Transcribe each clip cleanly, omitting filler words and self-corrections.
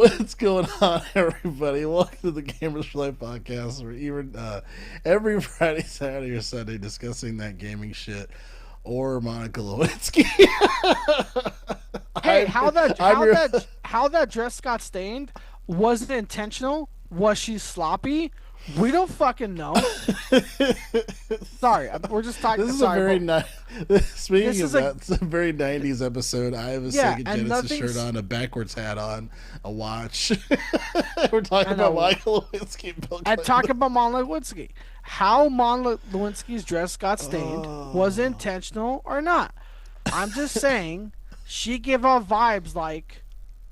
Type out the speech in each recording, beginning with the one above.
What's going on, everybody? Welcome to the Gamers for Life podcast. We're even every Friday, Saturday, or Sunday discussing that gaming shit or Monica Lewinsky. Hey, I'm, I'm your how that dress got stained? Was it intentional? Was she sloppy? We don't fucking know. Sorry, we're just talking. This is a Sorry, very but speaking this of is that, it's a very '90s episode. I have a yeah, Sega and Genesis shirt nothing's. on, a backwards hat on, a watch. We're talking I about know. Monica Lewinsky and Bill I talk Clinton. about Monica Lewinsky. How Monica Lewinsky's dress got stained? Was it Oh. intentional or not? I'm just saying. She gave off vibes like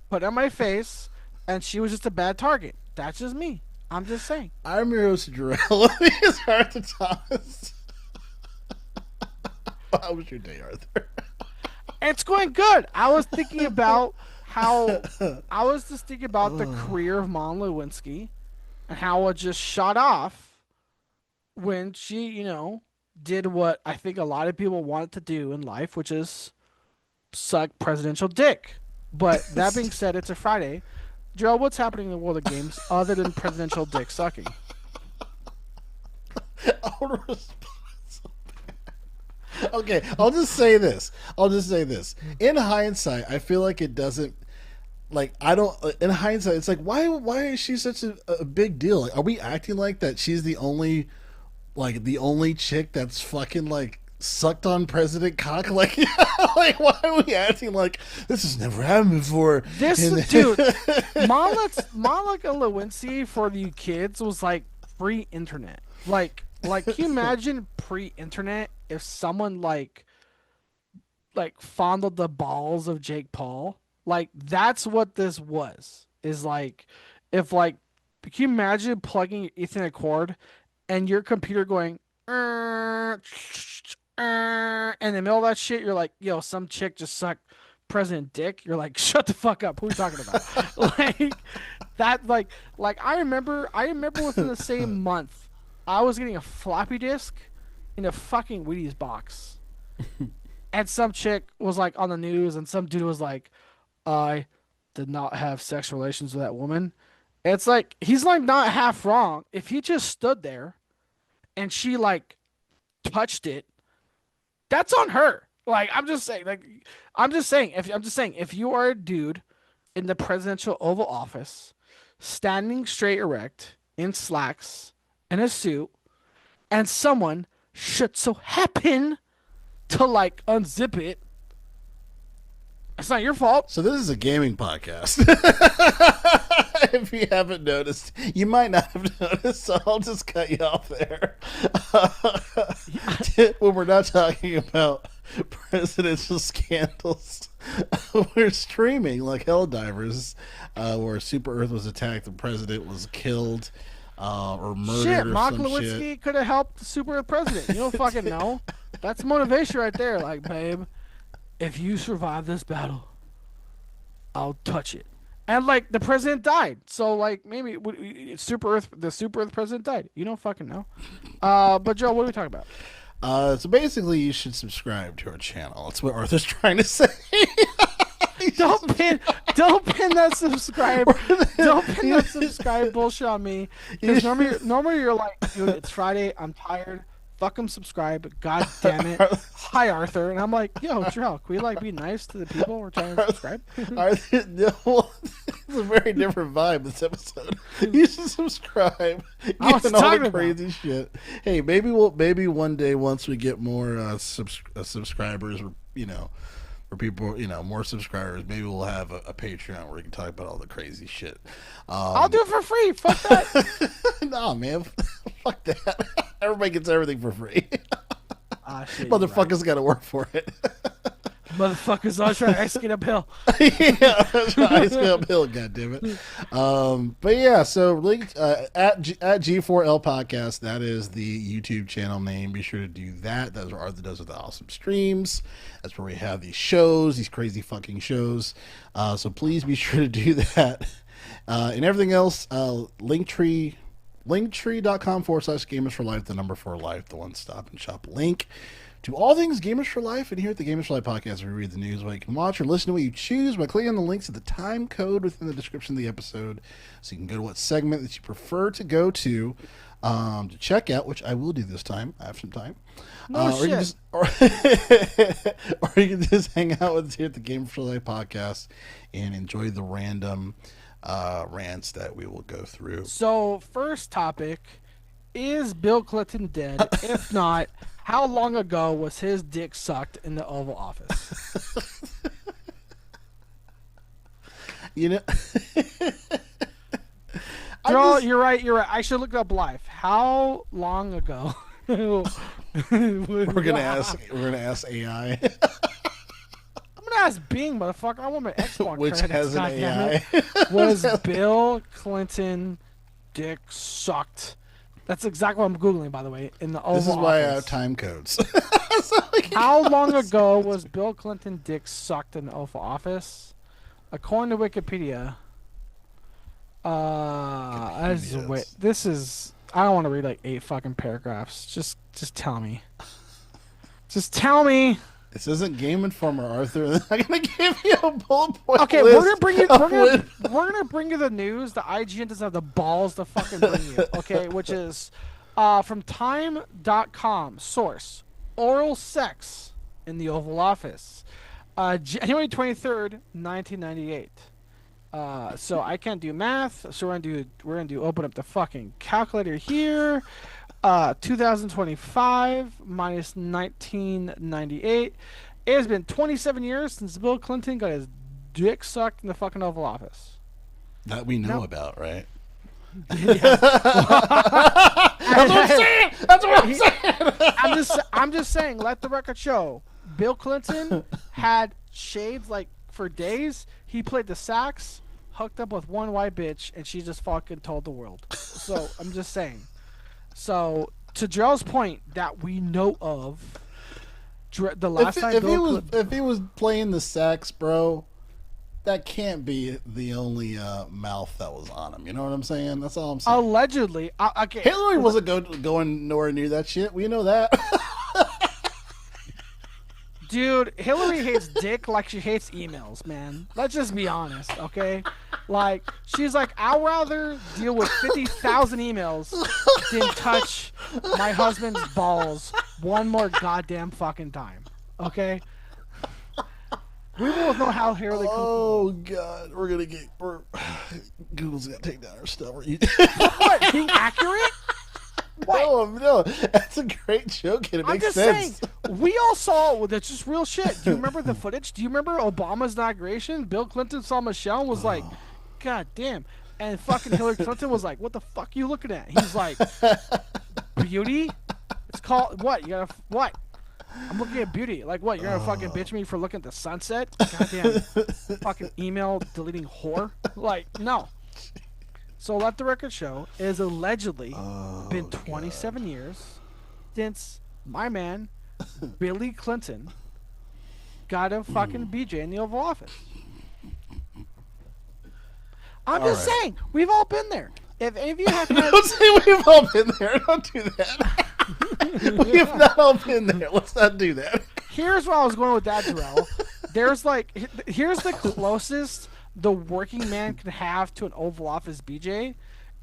put on my face, and she was just a bad target. That's just me. I'm just saying. I'm your host, Jarrell. It's Arthur Thomas. How was your day, Arthur? It's going good. I was thinking about how I was just thinking about the career of Mon Lewinsky and how it just shot off when she, did what I think a lot of people wanted to do in life, which is suck presidential dick. But that being said, it's a Friday. Joe, what's happening in the world of games other than presidential dick sucking? I want to respond. Okay, I'll just say this. In hindsight, I feel like it doesn't. Like I don't. In hindsight, it's like why is she such a big deal? Like, are we acting like that? She's the only chick that's fucking like sucked on President cock. Like, like why are we acting like this has never happened before? This And dude, Monica Lewinsky for the kids was like free internet. Like, can you imagine pre-internet if someone like fondled the balls of Jake Paul? Like that's what this was. Is like if like can you imagine plugging your Ethernet cord and your computer going in the middle of that shit? You're like, yo, some chick just sucked President Dick. You're like, shut the fuck up. Who are you talking about? like that. Like I remember within the same month, I was getting a floppy disk in a fucking Wheaties box. And some chick was like on the news, and some dude was like, I did not have sexual relations with that woman. It's like, he's like not half wrong. If he just stood there and she like touched it, that's on her. I'm just saying, if you are a dude in the presidential Oval Office, standing straight erect in slacks and a suit, and someone should so happen to like unzip it, it's not your fault. so this is a gaming podcast. If you haven't noticed, you might not have noticed, so I'll just cut you off there. When we're not talking about presidential scandals, we're streaming like Helldivers, where Super Earth was attacked, the president was killed or Shit, murdered or Mock some shit. Lewinsky could have helped the super president. You don't fucking know. That's motivation right there. Like, babe, if you survive this battle, I'll touch it. And like the president died, so like maybe the Super Earth president died. You don't fucking know. But Joe, what are we talking about? So basically, you should subscribe to our channel. That's what Arthur's trying to say. Don't pin, don't pin that subscribe, don't pin that subscribe bullshit on me. Because normally you're like, dude, it's Friday, I'm tired. Fuck 'em, subscribe. God damn it. Hi Arthur, and I'm like, yo, Joe, can we like be nice to the people we're trying to subscribe? No, it's a very different vibe this episode. You should subscribe, I was given all talking the about. crazy shit. Hey, maybe one day once we get more subscribers, or for people, more subscribers, maybe we'll have a Patreon where we can talk about all the crazy shit. I'll do it for free. Fuck that. Nah, man, fuck that. Everybody gets everything for free. Ah, shit, you're right. Motherfuckers got to work for it. Motherfuckers always trying to execute uphill. Yeah, that's right. Ice Cream uphill, goddammit. But yeah, so link at G4L Podcast. That is the YouTube channel name. Be sure to do that. Those are Arthur does with the awesome streams. That's where we have these shows, these crazy fucking shows. So please be sure to do that. And everything else, Linktree linktree.com/gamers for life, the number 4 life, the one stop and shop link to all things Gamers for Life. And here at the Gamers for Life podcast, we read the news while you can watch or listen to what you choose by clicking on the links at the time code within the description of the episode, so you can go to what segment that you prefer to go to check out, which I will do this time. I have some time. Or you can just hang out with us here at the Gamers for Life podcast and enjoy the random rants that we will go through. So, first topic, is Bill Clinton dead? If not, how long ago was his dick sucked in the Oval Office? You know, Girl, you're right. I should look it up live. How long ago? we're gonna ask AI. I'm gonna ask Bing, motherfucker. I want my Xbox which credits, has an AI. Was Bill Clinton dick sucked? That's exactly what I'm Googling, by the way, in the Oval Office. This is why I have time codes. How long ago was Bill Clinton dick sucked in the Oval Office? According to Wikipedia, this is... I don't want to read like 8 fucking paragraphs. Just tell me. Just tell me. This isn't Game Informer, Arthur. I'm gonna give you a bullet point. Okay, list we're gonna bring you. We're gonna bring you the news. The IGN doesn't have the balls to fucking bring you. Okay, which is from Time.com. Source: oral sex in the Oval Office, January 23rd, 1998. So I can't do math. So we're gonna do. Open up the fucking calculator here. 2025 minus 1998. It has been 27 years since Bill Clinton got his dick sucked in the fucking Oval Office. That we know about, right? Yeah. That's what I'm saying. I'm just saying. Let the record show. Bill Clinton had shades like for days. He played the sax, hooked up with one white bitch, and she just fucking told the world. So I'm just saying. So, to Jarrell's point that we know of, the last time if he was playing the sax, bro, that can't be the only mouth that was on him. You know what I'm saying? That's all I'm saying. Allegedly, okay. Hillary wasn't going nowhere near that shit. We know that. Dude, Hillary hates dick like she hates emails, man. Let's just be honest, okay? Like, she's like, I'd rather deal with 50,000 emails than touch my husband's balls one more goddamn fucking time, okay? We both know how Hillary Clinton... Oh, God. Google's going to take down our stuff. What? Being accurate? What? No, that's a great joke, and it makes sense. Saying, we all saw that's just real shit. Do you remember the footage? Do you remember Obama's inauguration? Bill Clinton saw Michelle and was like, God damn. And fucking Hillary Clinton was like, what the fuck are you looking at? He's like, beauty? It's called, what? You gotta, what? I'm looking at beauty. Like, what? You're gonna fucking bitch me for looking at the sunset? Goddamn fucking email deleting whore? Like, no. So let the record show, it has allegedly been 27 years since my man, Billy Clinton, got a fucking BJ in the Oval Office. I'm just saying, we've all been there. If any of you have Don't say we've all been there. Don't do that. We have not all been there. Let's not do that. Here's where I was going with that, Jarrell. Here's the closest the working man can have to an Oval Office BJ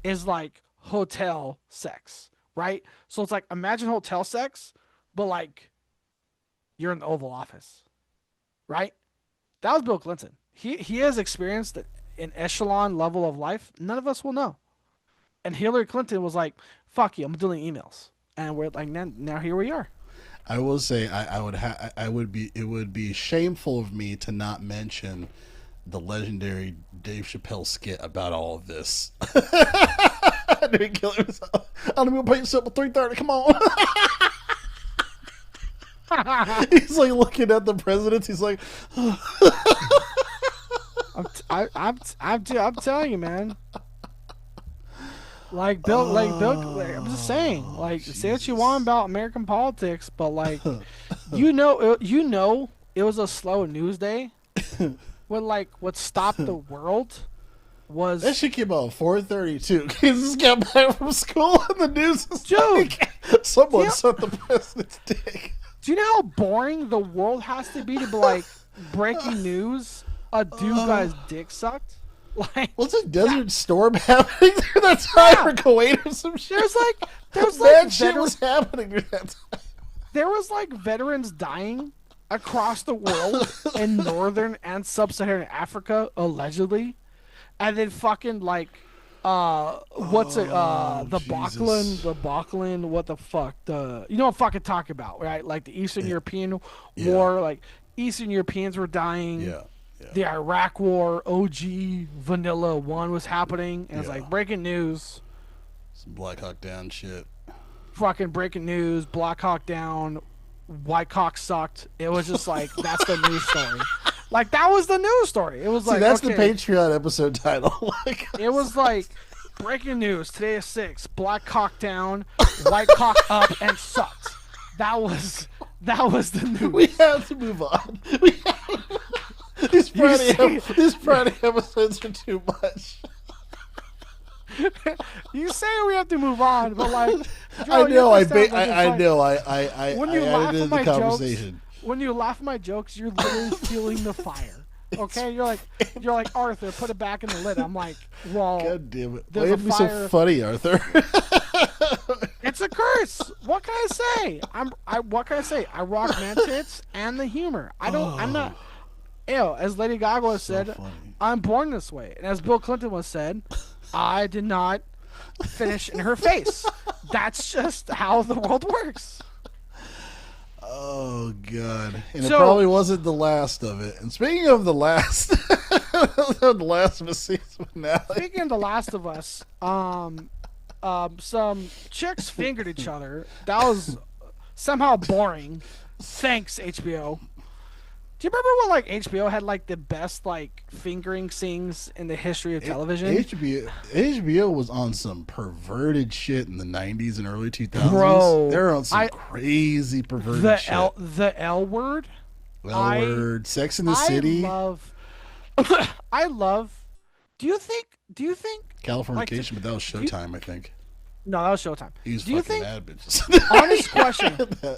is like hotel sex, right? So it's like, imagine hotel sex, but like you're in the Oval Office, right? That was Bill Clinton. He has experienced an echelon level of life none of us will know. And Hillary Clinton was like, fuck you, I'm deleting emails. And we're like, now here we are. I will say it would be shameful of me to not mention the legendary Dave Chappelle skit about all of this. Didn't kill himself. I'm gonna pay yourself at 3:30. Come on. He's like looking at the presidents. He's like, I'm telling you, man. Like Bill, I'm just saying. Like, say what you want about American politics, but like, you know, it was a slow news day. When like what stopped the world was That shit came out at 4:32. Kids just got back from school and the news is Dude, like, someone sucked the president's dick. Do you know how boring the world has to be be like breaking news? A dude got his dick sucked. Like, what's a desert storm happening there that time or Kuwait or some shit? There's Bad shit was happening during that time. There was like veterans dying across the world in northern and sub-Saharan Africa allegedly, and then fucking like the Bachlan, what the fuck, you know what I'm fucking talking about, right? Like the Eastern European War, like Eastern Europeans were dying. Yeah. The Iraq War, OG Vanilla 1 was happening, and it's like breaking news. Some Black Hawk Down shit. Fucking breaking news, Black Hawk Down, White Cock sucked. It was just like, that's the news story. Like, that was the news story. It was like, that's the Patreon episode title. It was like, breaking news, today is 6, Black Cock Down, White Cock up, and sucked. That was the news. We have to move on. These Friday episodes are too much. You say we have to move on, but like, Joe, I know. I when you laugh at my conversation. Jokes, when you laugh at my jokes, you're literally feeling the fire. Okay, you're like Arthur, put it back in the lid. I'm like, well, God damn it! Why it'd be so funny, Arthur? It's a curse. What can I say? What can I say? I rock man tits and the humor. I'm not. Ew, as Lady Gaga said, I'm born this way. And as Bill Clinton once said, I did not finish in her face. That's just how the world works. Oh, God. And it probably wasn't the last of it. And speaking of the last, the last of a season finale. Speaking of The Last of Us, some chicks fingered each other. That was somehow boring. Thanks, HBO. Do you remember when like HBO had like the best like fingering scenes in the history of television? HBO was on some perverted shit in the 90s and early 2000s. Bro, they were on some crazy perverted shit. The L Word. L Word. Sex in the City. I love. Do you think? Californication, but that was Showtime, I think. No, that was Showtime. He was fucking mad bitches. Honest question. Do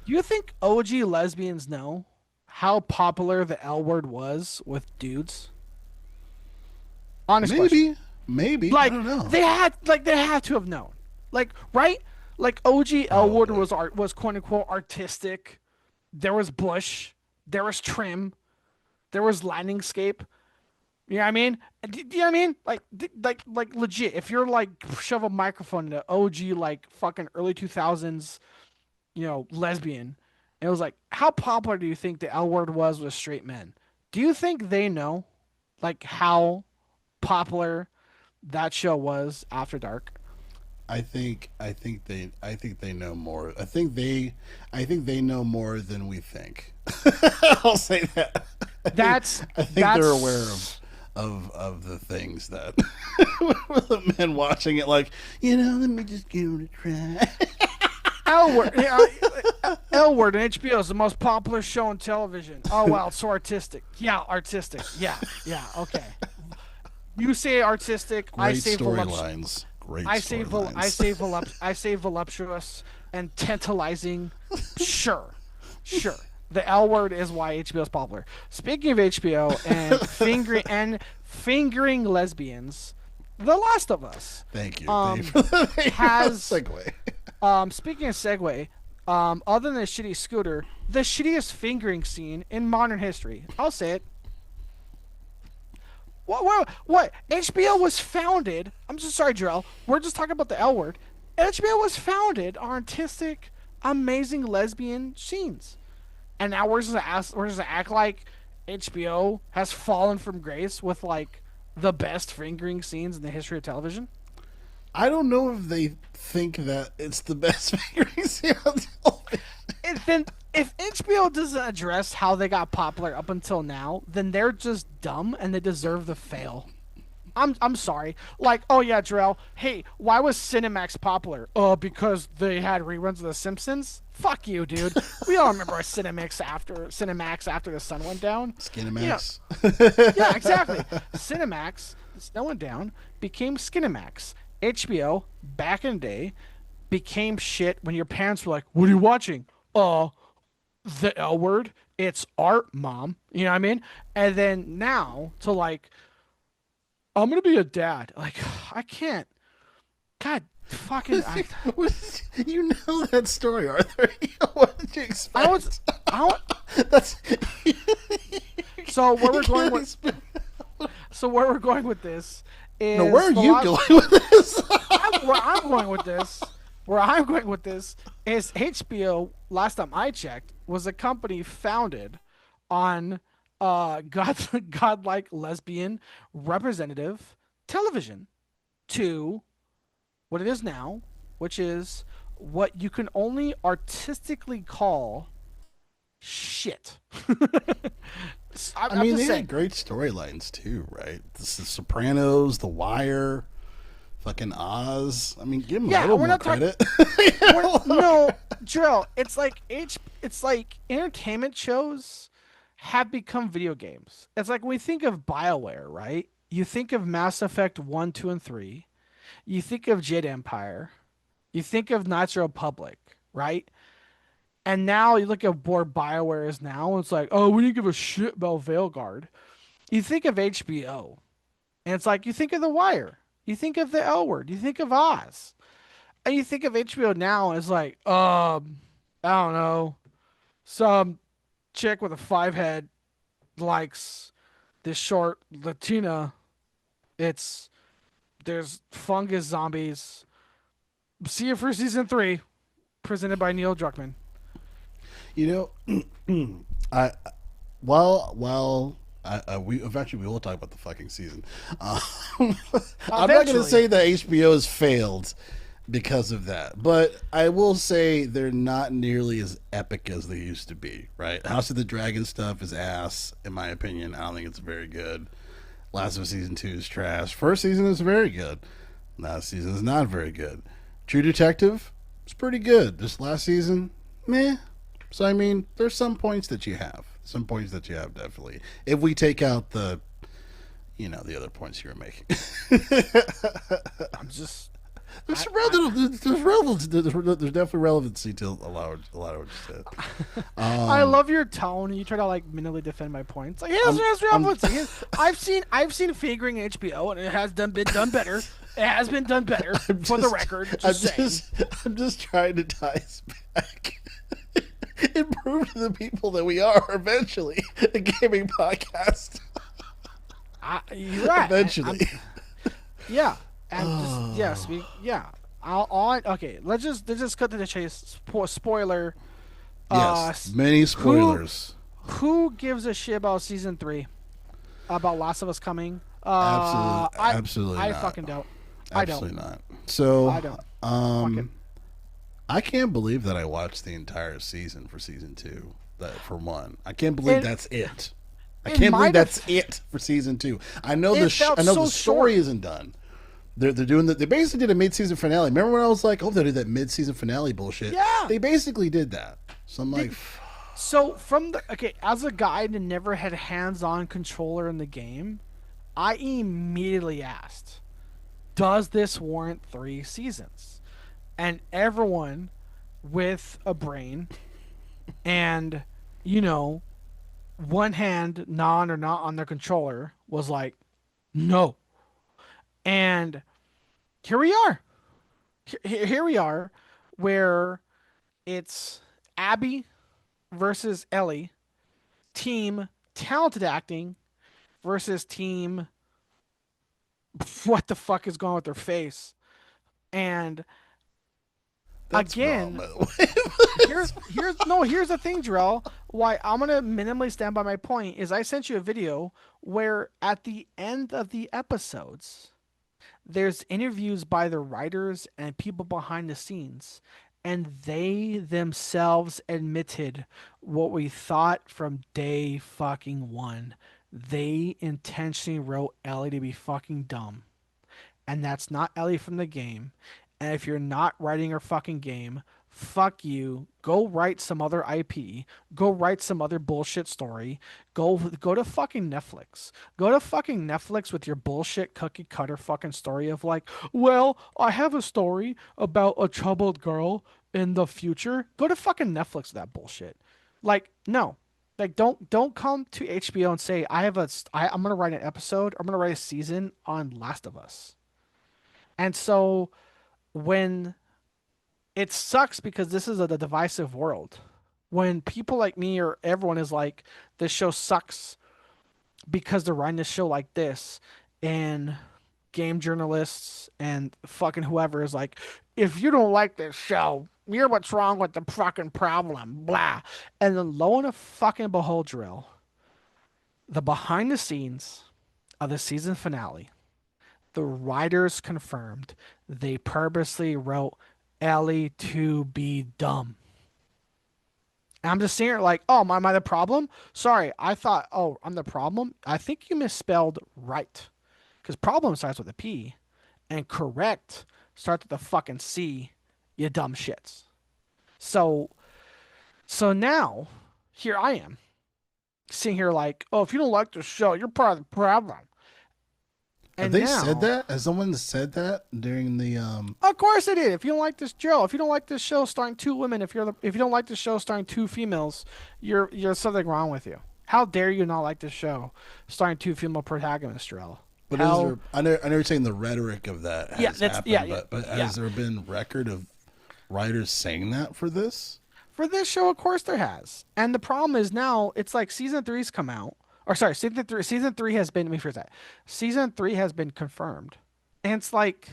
you think OG lesbians know how popular the L Word was with dudes? Honest question. Maybe. Like, I don't know. They had to have known. Like, right? Like OG L Word was quote unquote artistic. There was bush. There was trim. There was landscape. You know what I mean? Do you know what I mean? Like legit. If you're like shove a microphone into OG like fucking early 2000s, lesbian. It was like, how popular do you think the L Word was with straight men? Do you think they know, like, how popular that show was after dark? I think they know more. I think they know more than we think. I'll say that. I think they're aware of the things that the men watching it like, let me just give it a try. L Word on HBO is the most popular show on television. Oh wow, it's so artistic. Yeah, artistic. Yeah, okay. You say artistic. Great storylines. Great storylines. I say voluptuous and tantalizing. Sure. The L Word is why HBO is popular. Speaking of HBO and fingering lesbians, The Last of Us. Thank you. Has segue. Speaking of segue, other than the shitty scooter, the shittiest fingering scene in modern history. I'll say it. What? HBO was founded. I'm so sorry, Jarrell. We're just talking about the L Word. HBO was founded on artistic, amazing lesbian scenes, and now we're just gonna act like HBO has fallen from grace with like the best fingering scenes in the history of television. I don't know if they think that it's the best fingering scene on television. Then, if HBO doesn't address how they got popular up until now, then they're just dumb and they deserve to fail. I'm sorry. Like, oh yeah, Jarrell, hey, why was Cinemax popular? Because they had reruns of The Simpsons? Fuck you, dude. We all remember Cinemax after the sun went down. Skinemax. Yeah, exactly. Cinemax. snowing down, became Skinemax. HBO back in the day became shit when your parents were like, "What are you watching?" Uh, the L word. It's art, mom. You know what I mean? And then now to like, I'm gonna be a dad. Like, I can't. God, fucking. You know that story, Arthur. What did you I was. expect? I. That's So where you we're going can't with. expect. So where we're going with this is No, where are the you going with this? where I'm going with this. Where I'm going with this is HBO. Last time I checked, was a company founded on godlike lesbian representative television to what it is now, which is what you can only artistically call shit. I I'm mean, just they saying. had great storylines too, right? This is Sopranos, The Wire, fucking Oz. I mean, give them a Yeah, little we're more not talking. credit. No, Drill. It's like entertainment shows have become video games. It's like when we think of BioWare, right? You think of Mass Effect 1, 2, and 3. You think of Jade Empire. You think of Knights of the Republic, right? And now you look at where BioWare is now, and it's like, oh, we didn't give a shit about Veilguard. You think of HBO, and it's like you think of The Wire. You think of the L Word. You think of Oz. And you think of HBO now, and it's like, I don't know, some chick with a five head likes this short Latina. It's there's fungus zombies. See you for season 3, presented by Neil Druckman. You know, I we eventually we will talk about the fucking season. Um, I'm not going to Eventually, say that HBO has failed because of that, but I will say they're not nearly as epic as they used to be. Right? House of the Dragon stuff is ass, in my opinion. I don't think it's very good. Last of Us season 2 is trash. First season is very good. Last season is not very good. True Detective is pretty good. This last season, meh. So I mean, there's some points that you have. Some points that you have definitely. If we take out the, the other points you were making. I'm just. There's definitely relevancy to a lot of what you said. I love your tone. You try to like mentally defend my points. Like here's relevancy. I've seen fingering HBO, and it has been done better. It has been done better for the record. I'm just trying to tie us back. And prove to the people that we are eventually a gaming podcast. You're right. Eventually. Yeah. And yeah. Okay. Let's just cut to the chase. Spoiler. Yes. Many spoilers. Who gives a shit about season 3? About Last of Us coming? Absolutely. I not. fucking don't. Absolutely not. So I don't. I can't believe that I watched the entire season for season 2. That for one, I can't believe that's it. I can't believe that's it for season 2. I know the story isn't done. They're doing They basically did a mid-season finale. Remember when I was like, "Oh, they did that mid-season finale bullshit." Yeah, they basically did that. So I'm like, so as a guy that never had hands-on controller in the game, I immediately asked, "Does this warrant 3 seasons?" And everyone with a brain and one hand non or not on their controller was like, no. And here we are. Here we are, where it's Abby versus Ellie, team talented acting versus team what the fuck is going with their face. And that's again, wrong, by the way. here's the thing, Jarrell. Why I'm gonna minimally stand by my point is I sent you a video where at the end of the episodes, there's interviews by the writers and people behind the scenes, and they themselves admitted what we thought from day fucking one. They intentionally wrote Ellie to be fucking dumb, and that's not Ellie from the game. And if you're not writing her fucking game, fuck you. Go write some other IP. Go write some other bullshit story. Go to fucking Netflix. Go to fucking Netflix with your bullshit cookie cutter fucking story of like, well, I have a story about a troubled girl in the future. Go to fucking Netflix with that bullshit. Like, no. Like, don't come to HBO and say I'm gonna write an episode. I'm gonna write a season on Last of Us. And so when it sucks because this is the divisive world. When people like me or everyone is like, this show sucks because they're writing this show like this, and game journalists and fucking whoever is like, if you don't like this show, you're what's wrong with the fucking problem, blah. And then lo and a fucking behold, drill, the behind the scenes of the season finale, the writers confirmed they purposely wrote Ellie to be dumb. And I'm just sitting here like, oh, am I the problem? Sorry, I thought, oh, I'm the problem. I think you misspelled right. Because problem starts with a P and correct starts with a fucking C, you dumb shits. So now, here I am, sitting here like, oh, if you don't like the show, you're part of the problem. Have they said that? Has someone said that during the Of course they did. If you don't like this Joe, if you don't like this show starring two women, if you don't like this show starring two females, you're something wrong with you. How dare you not like this show starring two female protagonists, Joel? But is there, I know you're saying the rhetoric of that has happened, but has there been record of writers saying that for this? For this show, of course there has. And the problem is now it's like season 3's come out. Or sorry, season three has been, let me phrase that. Season 3 has been confirmed. And it's like,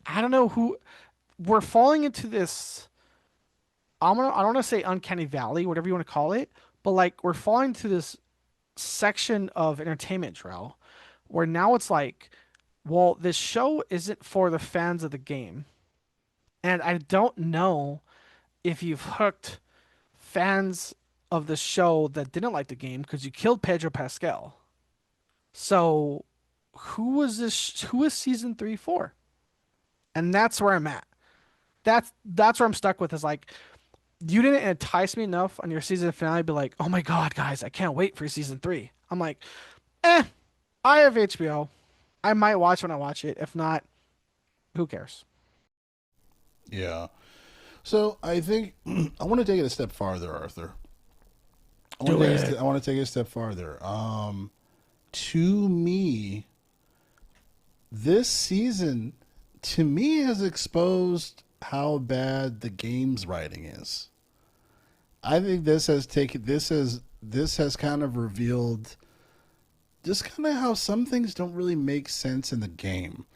I don't know who, we're falling into this, I don't want to say uncanny valley, whatever you want to call it, but like we're falling into this section of entertainment trail where now it's like, well, this show isn't for the fans of the game. And I don't know if you've hooked fans of the show that didn't like the game because you killed Pedro Pascal. So who was season 3 for? And that's where I'm at. That's where I'm stuck with is like, you didn't entice me enough on your season finale to be like, oh my God, guys, I can't wait for season 3. I'm like, I have HBO. I might watch when I watch it. If not, who cares? Yeah. So I think I want to take it a step farther, Arthur. I want to take it a step farther. To me, this season, to me, has exposed how bad the game's writing is. I think this has kind of revealed just kind of how some things don't really make sense in the game.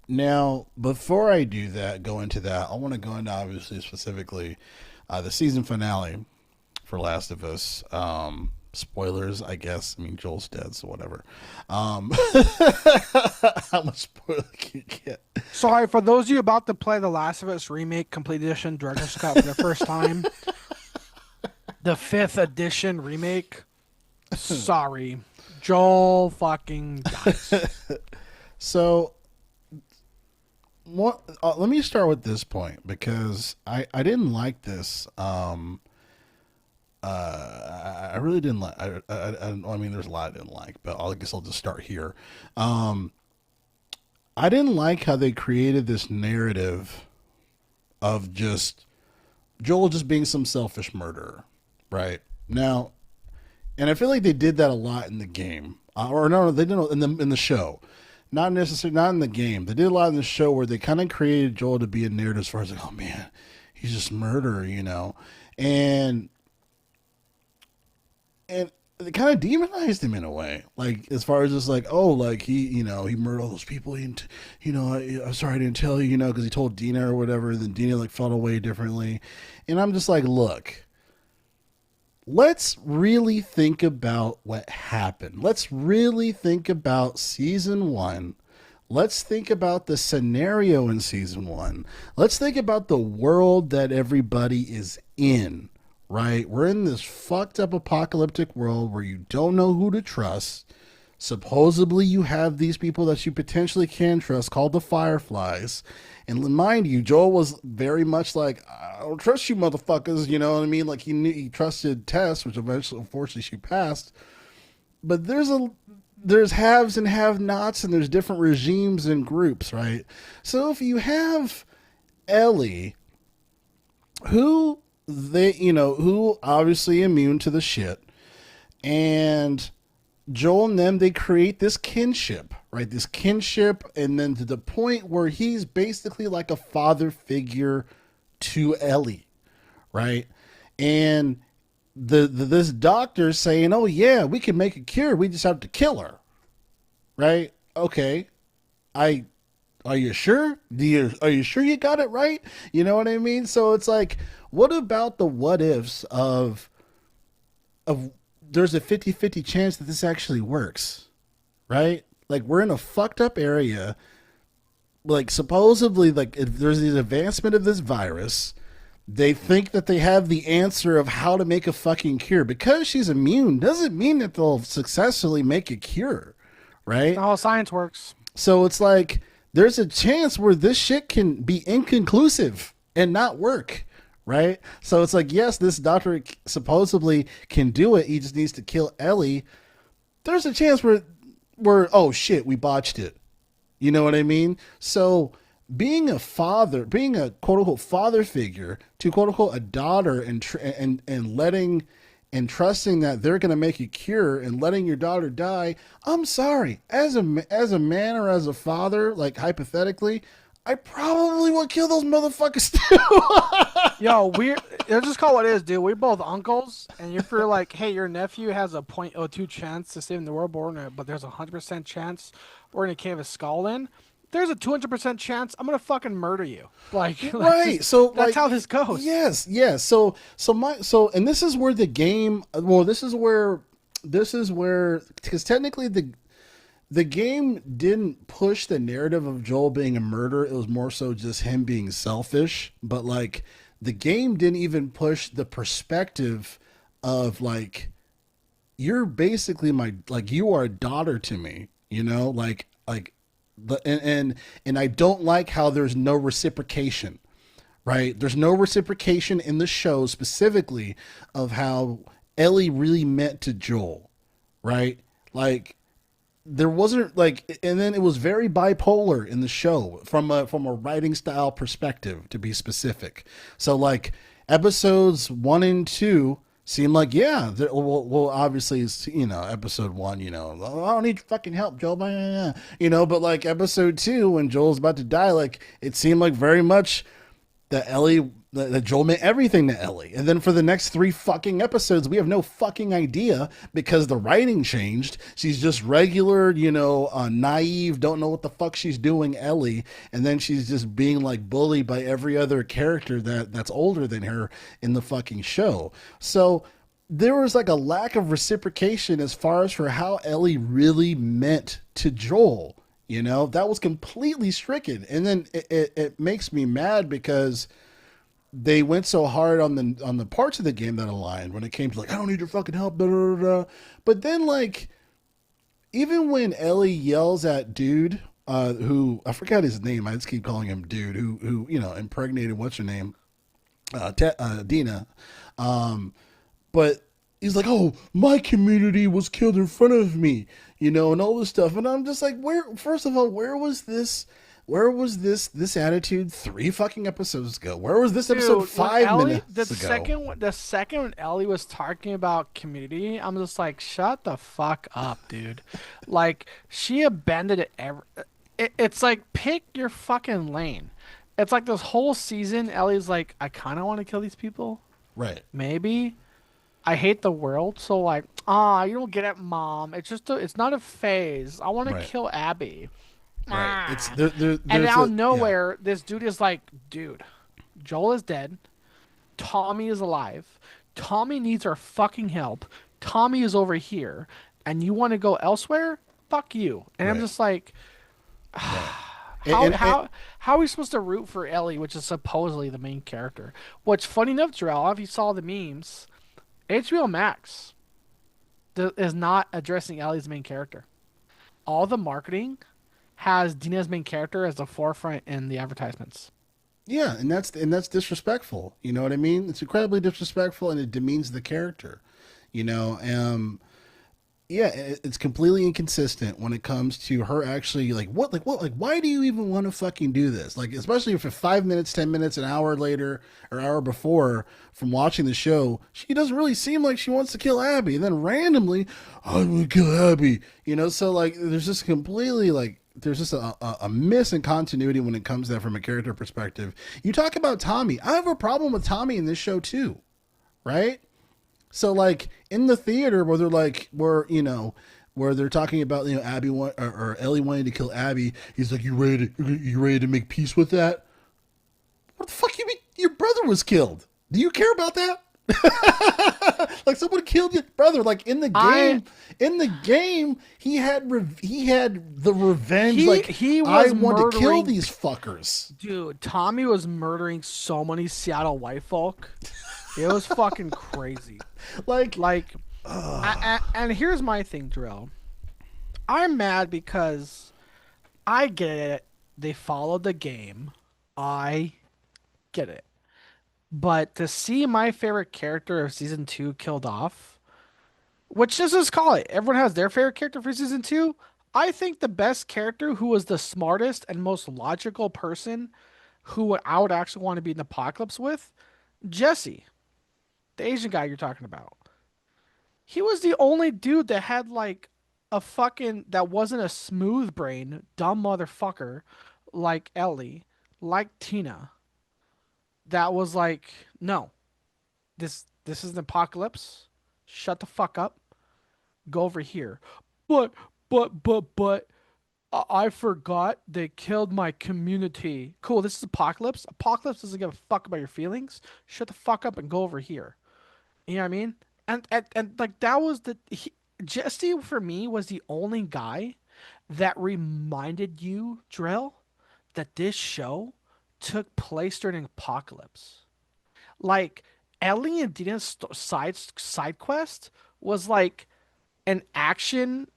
Now, before I do that, go into that, I want to go into obviously specifically the season finale for Last of Us. Spoilers, I guess. I mean, Joel's dead, so whatever. How much spoiler can you get? Sorry, for those of you about to play the Last of Us Remake Complete Edition Director's Cut for the first time, the 5th edition remake, sorry. Joel fucking dies. So, let me start with this point, because I didn't like this. I really didn't like. I mean, there's a lot I didn't like, but I guess I'll just start here. I didn't like how they created this narrative of just Joel just being some selfish murderer, right? Now, and I feel like they did that a lot in the game, or no, they didn't in the show. Not necessarily, not in the game. They did a lot in the show where they kind of created Joel to be a narrative as far as like, oh man, he's just a murderer, you know, and they kind of demonized him in a way, like as far as just like, oh, like he murdered all those people. I'm sorry I didn't tell you, because he told Dina or whatever. Then Dina like felt away differently, and I'm just like, look, let's really think about what happened. Let's really think about season 1. Let's think about the scenario in season 1. Let's think about the world that everybody is in. Right? We're in this fucked up apocalyptic world where you don't know who to trust. Supposedly, you have these people that you potentially can trust called the Fireflies. And mind you, Joel was very much like, I don't trust you motherfuckers, you know what I mean? Like he trusted Tess, which eventually, unfortunately, she passed. But there's haves and have-nots, and there's different regimes and groups, right? So if you have Ellie, who obviously immune to the shit, and Joel and them, they create this kinship, right? This kinship, and then to the point where he's basically like a father figure to Ellie, right? And this doctor saying, "Oh yeah, we can make a cure. We just have to kill her." Right? Okay. I Are you sure? Are you sure you got it right? You know what I mean? So it's like, what about the what ifs of there's a 50-50 chance that this actually works, right? Like we're in a fucked up area. Like supposedly, like if there's the advancement of this virus, they think that they have the answer of how to make a fucking cure. Because she's immune doesn't mean that they'll successfully make a cure, right? That's how science works. So it's like there's a chance where this shit can be inconclusive and not work, right? So it's like, yes, this doctor supposedly can do it. He just needs to kill Ellie. There's a chance where oh shit, we botched it. You know what I mean? So being a father, being a quote unquote father figure to quote unquote a daughter, and letting and trusting that they're going to make a cure and letting your daughter die. I'm sorry, as a man or as a father, like hypothetically, I probably would kill those motherfuckers too. Yo, let's just call it what it is, dude. We're both uncles, and if you're like, hey, your nephew has a 0.02 chance to save the world, but there's a 100% chance we're gonna cave his skull in. There's a 200% chance I'm gonna fucking murder you. Like, right. So that's how this goes. Yes, yes. So and this is where the game. Well, this is where because technically the game didn't push the narrative of Joel being a murderer. It was more so just him being selfish. But like the game didn't even push the perspective of like you're basically you are a daughter to me. You know, and I don't like how there's no reciprocation, right? There's no reciprocation in the show specifically of how Ellie really meant to Joel, right? Like there wasn't like, and then it was very bipolar in the show from a writing style perspective, to be specific. So like episodes 1 and 2 seem like, yeah, well, obviously, episode 1, I don't need your fucking help, Joel, but like episode 2, when Joel's about to die, like it seemed like very much that Joel meant everything to Ellie. And then for the next 3 fucking episodes, we have no fucking idea because the writing changed. She's just regular, naive, don't know what the fuck she's doing Ellie. And then she's just being like bullied by every other character that's older than her in the fucking show. So there was like a lack of reciprocation as far as for how Ellie really meant to Joel. That was completely stricken. And then it makes me mad because they went so hard on the parts of the game that aligned when it came to like, I don't need your fucking help, blah, blah, blah. But then like, even when Ellie yells at dude, who I forgot his name, I just keep calling him dude, who impregnated what's her name, Dina, but he's like, oh, my community was killed in front of me, and all this stuff, and I'm just like, first of all, where was this attitude 3 fucking episodes ago? Where was this episode 5 minutes ago? The second when Ellie was talking about community, I'm just like, shut the fuck up, dude. Like, she abandoned it. It's like, pick your fucking lane. It's like this whole season, Ellie's like, I kind of want to kill these people. Right. Maybe. I hate the world, so like, you don't get it, Mom. It's just it's not a phase. I want to kill Abby. Right. It's and out of nowhere, this dude is like, dude, Joel is dead. Tommy is alive. Tommy needs our fucking help. Tommy is over here, and you want to go elsewhere? Fuck you. And I'm just like, how are we supposed to root for Ellie, which is supposedly the main character? What's funny enough, Jarrell, if you saw the memes, HBO Max is not addressing Ellie as the main character. all the marketing has Dina's main character as the forefront in the advertisements. Yeah, and that's disrespectful. You know what I mean? It's incredibly disrespectful, and it demeans the character. You know, yeah, it's completely inconsistent when it comes to her actually like why do you even want to fucking do this? Like, especially for 5 minutes, 10 minutes, an hour later or hour before from watching the show, she doesn't really seem like she wants to kill Abby, and then randomly, I'm gonna kill Abby. You know, so like there's just completely like there's just a miss in continuity when it comes to that from a character perspective. You talk about Tommy. I have a problem with Tommy in this show too, right? So like in the theater where they're like where they're talking about Abby or Ellie wanting to kill Abby, he's like, you ready to make peace with that? What the fuck you mean? Your brother was killed. Do you care about that? Like someone killed your brother. Like in the game, he had the revenge. He was I want murdering, to kill these fuckers. dude. Tommy was murdering so many Seattle white folk. It was fucking crazy. And here's my thing, Darrell. I'm mad because I get it. They followed the game. I get it. But to see my favorite character of season 2 killed off, which just let's call it, everyone has their favorite character for season 2. I think the best character who was the smartest and most logical person who I would actually want to be in the apocalypse with, Jesse, the Asian guy you're talking about. He was the only dude that had like a fucking, that wasn't a smooth brain, dumb motherfucker like Ellie, like Tina. That was like, no, this is an apocalypse. Shut the fuck up. Go over here. But I forgot they killed my community. Cool, this is apocalypse. Apocalypse doesn't give a fuck about your feelings. Shut the fuck up and go over here. You know what I mean? And like that was Jesse for me was the only guy that reminded you, Drell, that this show took place during an apocalypse. Like Ellie and Dina's side quest was like an action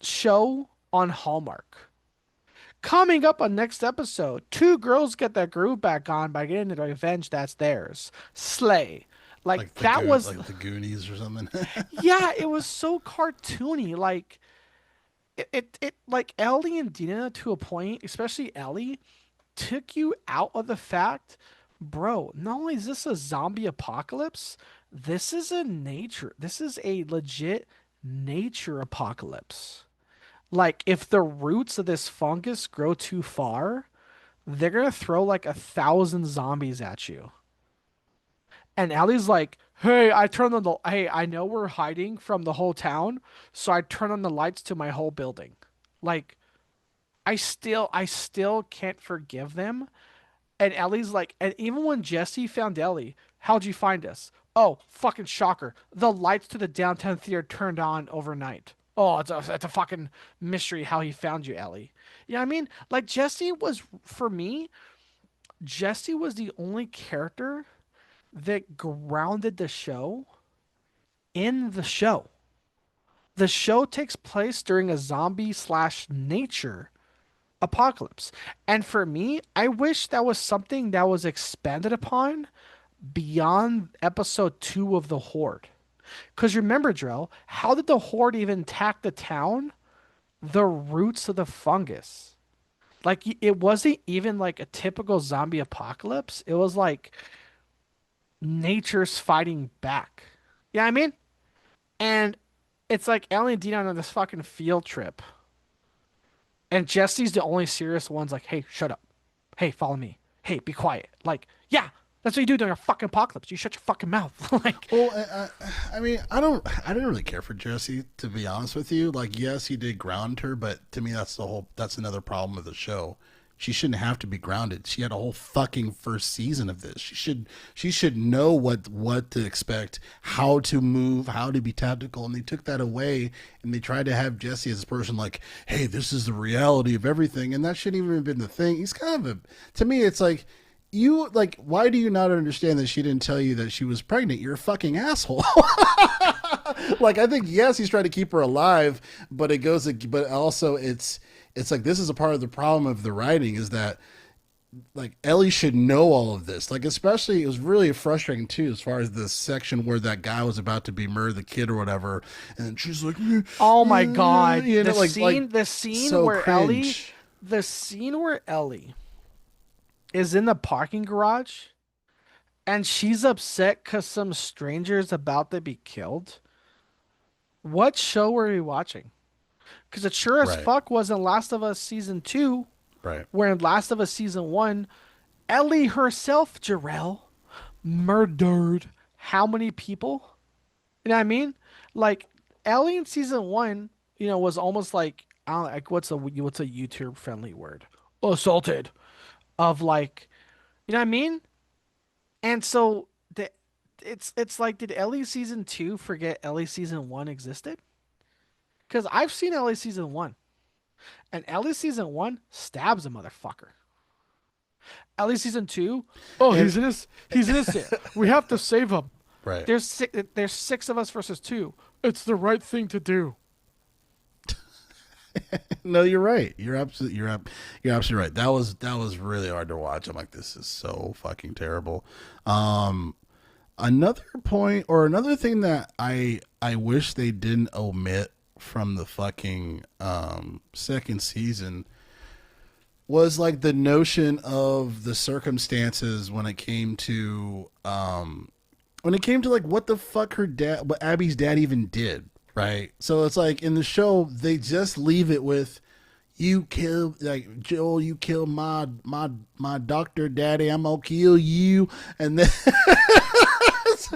show on Hallmark. Coming up on next episode, two girls get their groove back on by getting the revenge that's theirs. Slay. Like that was like the Goonies or something. yeah, it was so cartoony. Like it like Ellie and Dina to a point, especially Ellie, took you out of the fact, bro, not only is this a zombie apocalypse, this is a legit nature apocalypse. Like if the roots of this fungus grow too far, they're gonna throw like 1,000 zombies at you. And Ellie's like, hey, I know we're hiding from the whole town, so I turn on the lights to my whole building. Like, I still can't forgive them. And Ellie's like, and even when Jesse found Ellie, how'd you find us? Oh, fucking shocker. The lights to the downtown theater turned on overnight. Oh, it's a fucking mystery how he found you, Ellie. You know what I mean? Like, for me, Jesse was the only character that grounded the show in the show. The show takes place during a zombie / nature apocalypse. And for me, I wish that was something that was expanded upon beyond episode 2 of The Horde. Because remember, Drell, how did the Horde even attack the town? The roots of the fungus. Like, it wasn't even like a typical zombie apocalypse. It was like nature's fighting back. Yeah, I mean? And it's like Ellie and Dina on this fucking field trip. And Jesse's the only serious one's like, hey, shut up. Hey, follow me. Hey, be quiet. Like, yeah, that's what you do during a fucking apocalypse. You shut your fucking mouth. Like, well, I mean, I didn't really care for Jesse, to be honest with you. Like, yes, he did ground her, but to me, that's another problem with the show. She shouldn't have to be grounded. She had a whole fucking first season of this. She should know what to expect, how to move, how to be tactical, and they took that away and they tried to have Jesse as a person like, hey, this is the reality of everything, and that shouldn't even have been the thing. He's kind of to me, it's like you like, why do you not understand that she didn't tell you that she was pregnant? You're a fucking asshole. Like, I think yes, he's trying to keep her alive, but but also it's like this is a part of the problem of the writing is that like Ellie should know all of this. Like, especially it was really frustrating too, as far as the section where that guy was about to be murder the kid or whatever, and then she's like, Oh my god, you know, the scene so where Ellie, cringe. the scene where Ellie is in the parking garage and she's upset because some stranger is about to be killed. What show were we watching? Because it sure as Right, fuck wasn't Last of Us season two, right. where in Last of Us season one, Ellie herself, Jarrell, murdered how many people? You know what I mean? Like Ellie in season one, was almost like I don't like what's a YouTube friendly word? Assaulted of like, you know what I mean? And so it's like, did Ellie season two forget Ellie season one existed? Because I've seen Ellie season one, and Ellie season one stabs a motherfucker. Ellie season two, oh And he's innocent. We have to save him. right. There's six of us versus two. It's the right thing to do. No, you're right. You're absolutely right. That was really hard to watch. I'm like, this is so fucking terrible. Um, Another point or another thing that I wish they didn't omit from the fucking second season was like the notion of the circumstances when it came to like what the fuck what Abby's dad even did, right? So it's like in the show they just leave it with you killed like Joel, you killed my doctor daddy, I'm gonna kill you, and then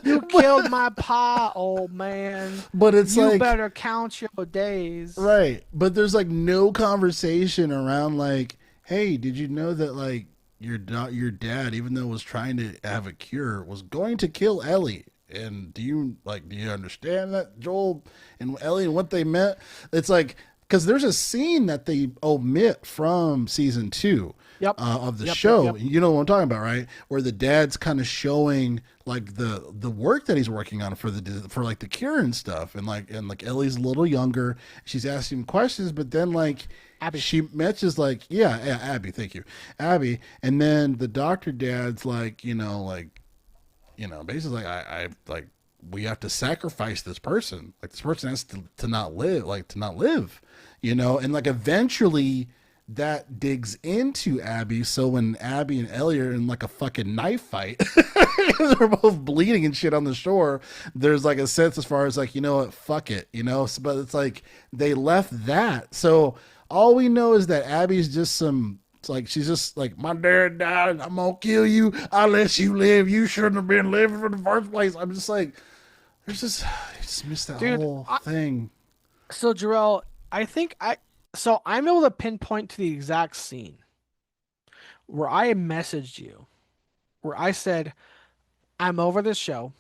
You killed my pa, old man. but it's You like better count your days. right, but there's like no conversation around like, hey, did you know that like your dad, even though was trying to have a cure, was going to kill Ellie? And do you understand that Joel and Ellie and what they meant? It's like because there's a scene that they omit from season two Yep. of the Yep. Yep. show. Yep. You know what I'm talking about, right? Where the dad's kind of showing like the work that he's working on for like the cure and stuff, and like Ellie's a little younger. She's asking questions, but then like Abby. she mentions like yeah, Abby, thank you, Abby, and then the doctor dad's like basically like I like we have to sacrifice this person, like this person has to not live, and like eventually that digs into Abby. So when Abby and Ellie are in like a fucking knife fight, they're both bleeding and shit on the shore. There's like a sense as far as like, you know what, fuck it, but it's like they left that. So all we know is that Abby's just it's like she's just like, my dad died, I'm gonna kill you, I'll let you live, you shouldn't have been living in the first place. I'm just like, I just missed that Dude, whole thing. so Jarrell, so I'm able to pinpoint to the exact scene where I messaged you, where I said, I'm over this show.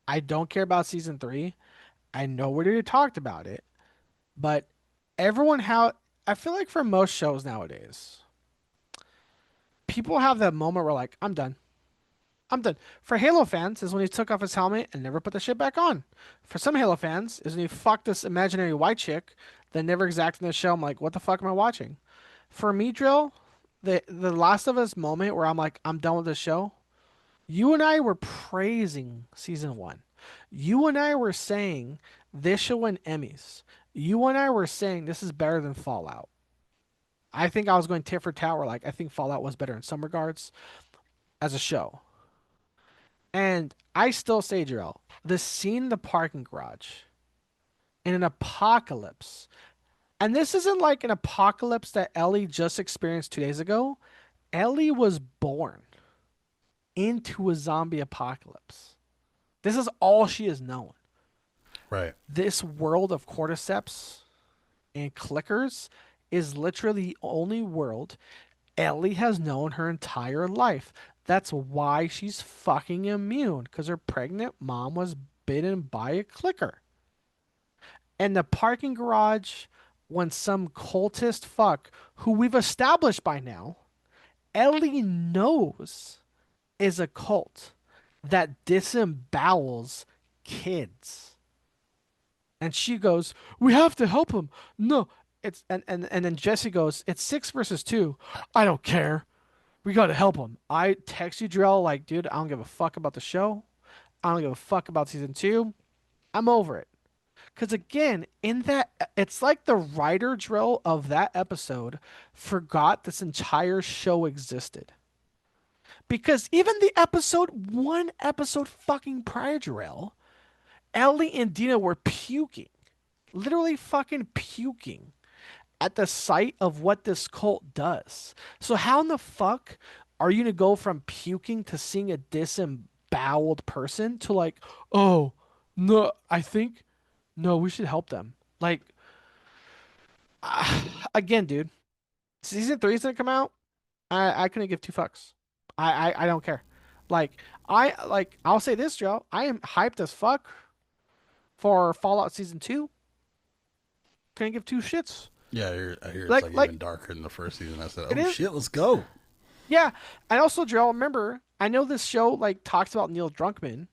I don't care about season three. I know we already talked about it, but I feel like for most shows nowadays, people have that moment where like, I'm done. I'm done. For Halo fans, is when he took off his helmet and never put the shit back on. For some Halo fans, is when he fucked this imaginary white chick that never exacted in the show. I'm like, what the fuck am I watching? For me, Drill, the Last of Us moment where I'm like, I'm done with the show. You and I were praising season one. You and I were saying this should win Emmys. You and I were saying this is better than Fallout. I think I was going tit for tat. Where like I think Fallout was better in some regards as a show. And I still say, Jarrell, the scene in the parking garage in an apocalypse, and this isn't like an apocalypse that Ellie just experienced 2 days ago. Ellie was born into a zombie apocalypse. This is all she has known. Right. This world of cordyceps and clickers is literally the only world Ellie has known her entire life. That's why she's fucking immune, because her pregnant mom was bitten by a clicker. And the parking garage, when some cultist fuck, who we've established by now, Ellie knows is a cult that disembowels kids. And she goes, "We have to help him." No, it's and then Jesse goes, "It's 6 versus 2. I don't care. We got to help him." I text you, Drell, like, dude, I don't give a fuck about the show. I don't give a fuck about season 2. I'm over it. Because again, in that, it's like the writer drill of that episode forgot this entire show existed. Because even the episode fucking prior drill, Ellie and Dina were puking, literally fucking puking at the sight of what this cult does. So how in the fuck are you gonna go from puking to seeing a disemboweled person to like, oh no, I think no, we should help them. Like, again, dude, season 3 is gonna come out. I couldn't give two fucks. I don't care. Like I'll say this, Joe. I am hyped as fuck for Fallout season 2. Couldn't give two shits. Yeah, I hear it's Like even darker than the first season. I said, it "Oh is. shit, let's go." Yeah. And also, Joe, remember, I know this show like talks about Neil Druckman,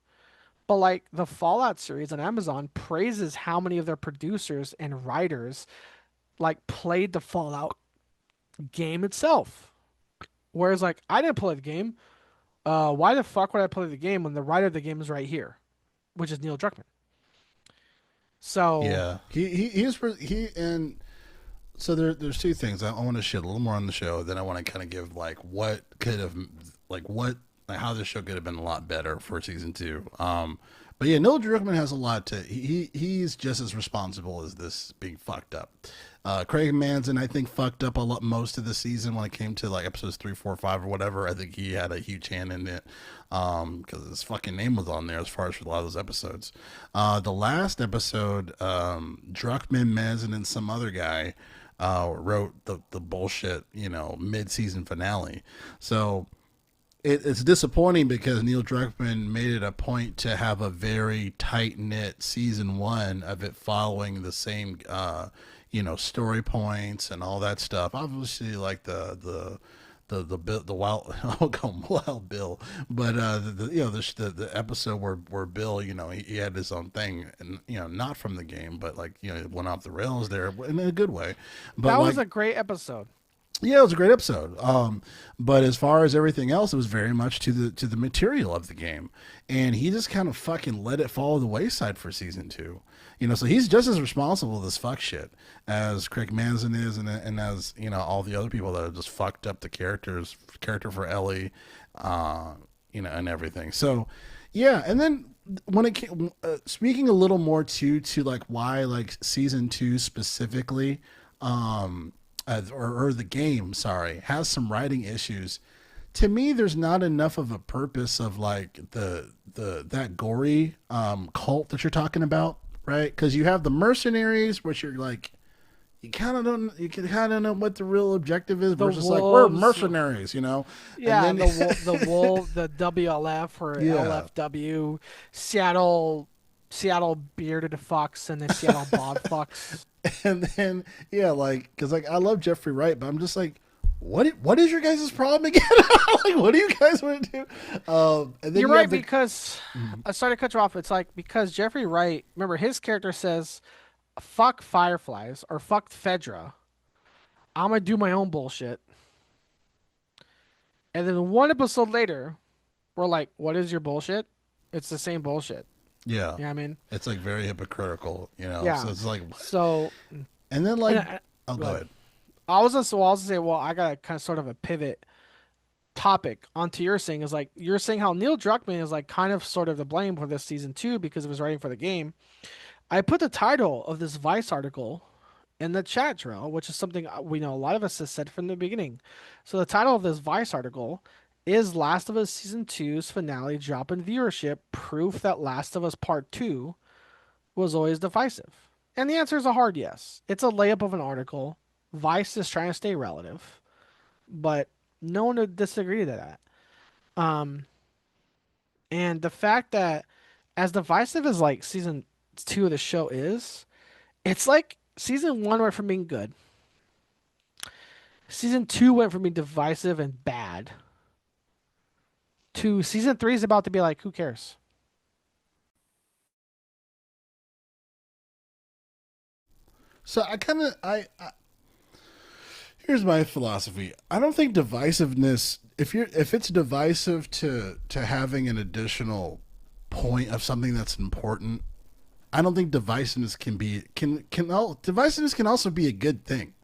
but like the Fallout series on Amazon praises how many of their producers and writers like played the Fallout game itself. Whereas like I didn't play the game. Why the fuck would I play the game when the writer of the game is right here, which is Neil Druckmann? So Yeah, he and so there's two things. I want to shit a little more on the show. Then I want to kind of give like what could have like what like how this show could have been a lot better for season 2. But yeah, Neil Druckmann has a lot to. He's just as responsible as this being fucked up. Craig Manzin, I think, fucked up a lot most of the season when it came to like episodes 3, 4, 5, or whatever. I think he had a huge hand in it because his fucking name was on there as far as for a lot of those episodes. The last episode, Druckman, Manzin, and some other guy wrote the bullshit, mid season finale. So it's disappointing because Neil Druckmann made it a point to have a very tight knit season 1 of it following the same, story points and all that stuff. Obviously, like the wild I'll call him Wild Bill, but the episode where Bill he had his own thing and not from the game, but like it went off the rails there in a good way. But that like, was a great episode. yeah, it was a great episode. But as far as everything else, it was very much to the material of the game, and he just kind of fucking let it fall to the wayside for season 2. So he's just as responsible for this fuck shit as Craig Manzin is, and as all the other people that have just fucked up the character for Ellie, and everything. So, yeah, and then when it came, speaking a little more to like why like season 2 specifically. Or the game, sorry, has some writing issues. To me, there's not enough of a purpose of like that gory cult that you're talking about, right? Because you have the mercenaries, which you're like, you kind of know what the real objective is. The Versus like we're wolves. mercenaries. Yeah, And then, the wolf, the WLF or yeah, LFW, Seattle bearded fox and the Seattle bod fox. and then yeah, like because like I love Jeffrey Wright, but I'm just like, what is your guys' problem again? Like, what do you guys want to do? And then You're you right have the, because I started to cut you off. It's like because Jeffrey Wright, remember his character says, "Fuck Fireflies" or "Fuck Fedra." I'm gonna do my own bullshit. And then one episode later, we're like, "What is your bullshit?" It's the same bullshit. yeah, You know what I mean? it's like very hypocritical. Yeah. So it's like, So, and then like, and oh, go ahead. I was just, well, I was gonna say, well, I got a kind of sort of a pivot topic onto your saying is like you're saying how Neil Druckmann is like kind of sort of to blame for this season 2 because of his writing for the game. I put the title of this Vice article in the chat drill, which is something we know a lot of us has said from the beginning. So the title of this Vice article is Last of Us Season Two's finale drop in viewership, proof that Last of Us Part 2 was always divisive. And the answer is a hard yes. It's a layup of an article. Vice is trying to stay relative, but no one would disagree to that. Um, and the fact that as divisive as like season 2 of the show is, it's like season 1 went from being good. Season 2 went from being divisive and bad to season 3 is about to be like, who cares? So I here's my philosophy. I don't think divisiveness, if it's divisive to having an additional point of something that's important, I don't think divisiveness divisiveness can also be a good thing,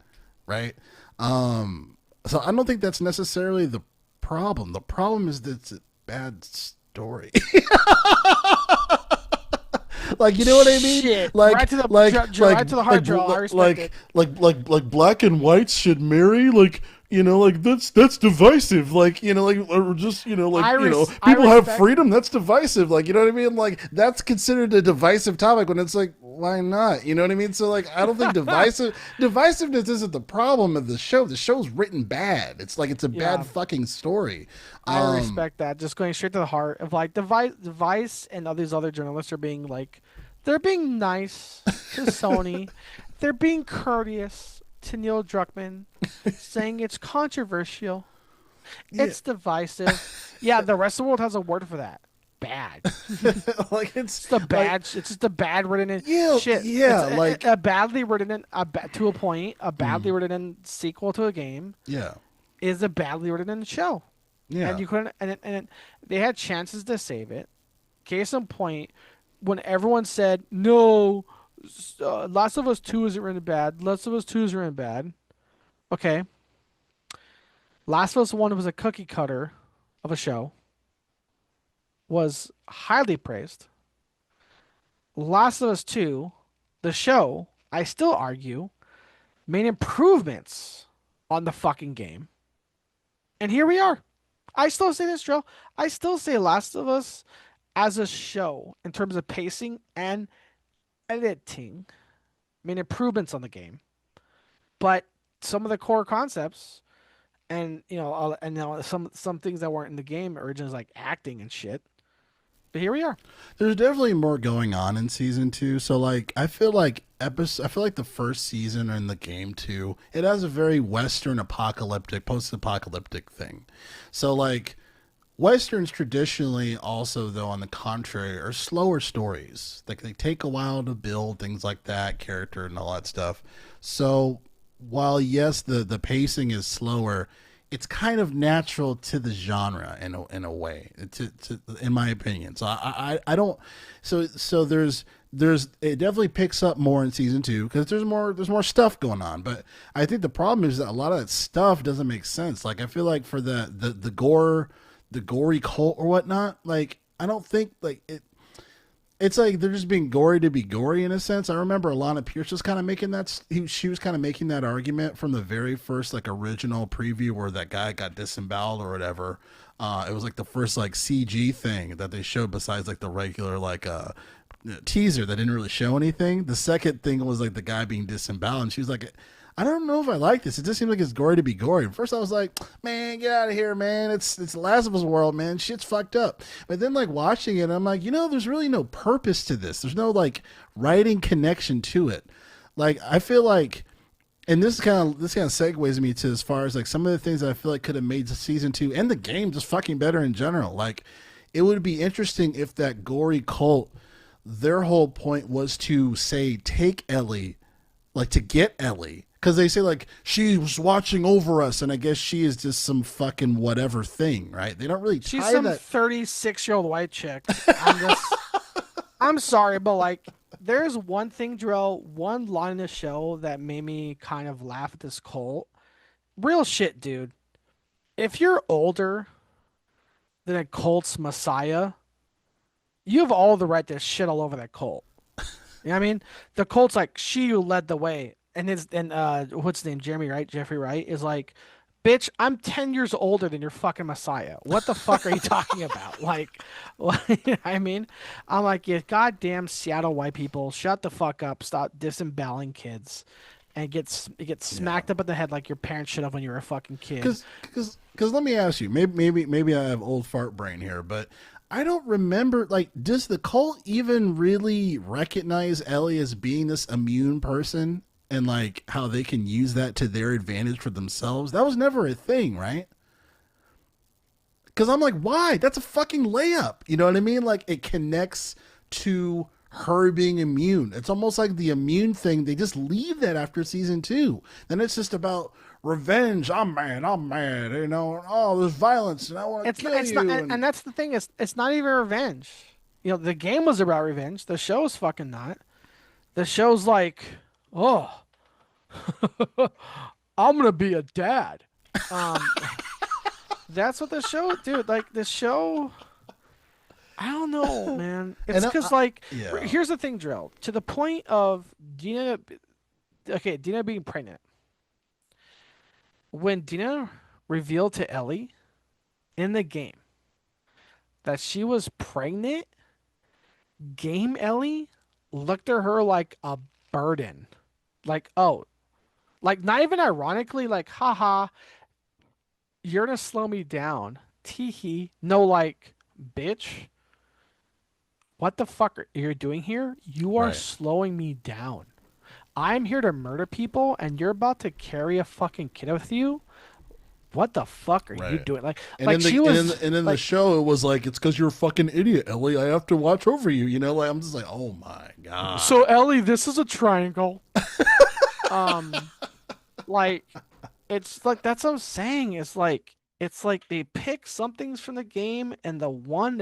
right? So I don't think that's necessarily the problem. The problem is that it's a bad story. Like, you know what I mean? Shit. Like Right to the right to the heart, Joel. I respect it. Like black and whites should marry. Like, like that's divisive. Like, like, or just, people have freedom. That's divisive. Like, you know what I mean? Like, that's considered a divisive topic when it's like, why not? You know what I mean? So, like, I don't think divisiveness isn't the problem of the show. The show's written bad. It's like it's a bad fucking story. I respect that. Just going straight to the heart of like Vice and all these other journalists are being like, they're being nice to Sony. They're being courteous to Neil Druckman, saying it's controversial. It's divisive. Yeah, the rest of the world has a word for that. Bad. Like It's the bad. It's just a bad written in shit. Yeah, It's like a badly written in to a point. A badly written in sequel to a game yeah, is a badly written in show. yeah. And you couldn't. They had chances to save it. Case in point, when everyone said no, Last of Us 2 isn't written bad. Last of Us 2 is written bad. Okay. Last of Us 1 was a cookie cutter of a show. Was highly praised. Last of Us 2, the show, I still argue, made improvements on the fucking game. And here we are. I still say this, Joe. I still say Last of Us as a show in terms of pacing and editing made improvements on the game. But some of the core concepts and some things that weren't in the game originally, like acting and shit. But here we are. There's definitely more going on in season 2. So like I feel like the first season in the game too, it has a very Western apocalyptic, post-apocalyptic thing. So like Westerns traditionally also, though, on the contrary, are slower stories. Like they take a while to build, things like that, character and all that stuff. So while yes, the pacing is slower, it's kind of natural to the genre in a way, in my opinion. So I don't. So there's it definitely picks up more in season 2 because there's more stuff going on. But I think the problem is that a lot of that stuff doesn't make sense. Like I feel like for the gore, the gory cult or whatnot, like I don't think like it. It's like they're just being gory to be gory in a sense. I remember Alana Pierce was kind of making that. She was kind of making that argument from the very first like original preview where that guy got disemboweled or whatever. It was like the first like CG thing that they showed besides like the regular like teaser that didn't really show anything. The second thing was like the guy being disemboweled, and she was like, I don't know if I like this. It just seems like it's gory to be gory. At first I was like, man, get out of here, man. It's the Last of Us world, man. Shit's fucked up. But then like watching it, I'm like, there's really no purpose to this. There's no like writing connection to it. Like I feel like, and this kind of segues me to as far as like some of the things that I feel like could have made the season 2 and the game just fucking better in general. Like it would be interesting if that gory cult, their whole point was to say, take Ellie, like to get Ellie. Because they say, like, she was watching over us, and I guess she is just some fucking whatever thing, right? They don't really tie She's some that. 36-year-old white chick. I'm sorry, but, like, there's one thing, Jarrell, one line in the show that made me kind of laugh at this cult. Real shit, dude. If you're older than a cult's messiah, you have all the right to shit all over that cult. You know what I mean? The cult's like, she who led the way. And what's his name? Jeffrey Wright is like, bitch, I'm 10 years older than your fucking messiah. What the fuck are you talking about? Like, I mean, I'm like, yeah, goddamn Seattle white people, shut the fuck up, stop disemboweling kids, and get smacked up in the head like your parents should have when you were a fucking kid. Because let me ask you, maybe I have old fart brain here, but I don't remember, like, does the cult even really recognize Ellie as being this immune person? and like how they can use that to their advantage for themselves. That was never a thing, right? Because I'm like, why? That's a fucking layup. You know what I mean? Like it connects to her being immune. It's almost like the immune thing. They just leave that after season 2. Then it's just about revenge. I'm mad. You know, oh, there's violence, and I want to kill you. And that's the thing. It's not even revenge. You know, the game was about revenge. The show's fucking not. The show's like, oh, I'm gonna be a dad. That's what the show, dude. Like the show. I don't know, man. It's because, here's the thing, Drill. To the point of Dina being pregnant. When Dina revealed to Ellie in the game that she was pregnant, game Ellie looked at her like a burden. Like, oh, like not even ironically, like, haha, you're gonna slow me down. Teehee. No, like, bitch. What the fuck are you doing here? You are slowing me down. I'm here to murder people, and you're about to carry a fucking kid with you? What the fuck are you doing? Like, and like she was. And in the show, it was like, it's because you're a fucking idiot, Ellie. I have to watch over you. You know, like I'm just like, oh my god. So Ellie, this is a triangle. Like, it's like that's what I'm saying. It's like they pick some things from the game, and the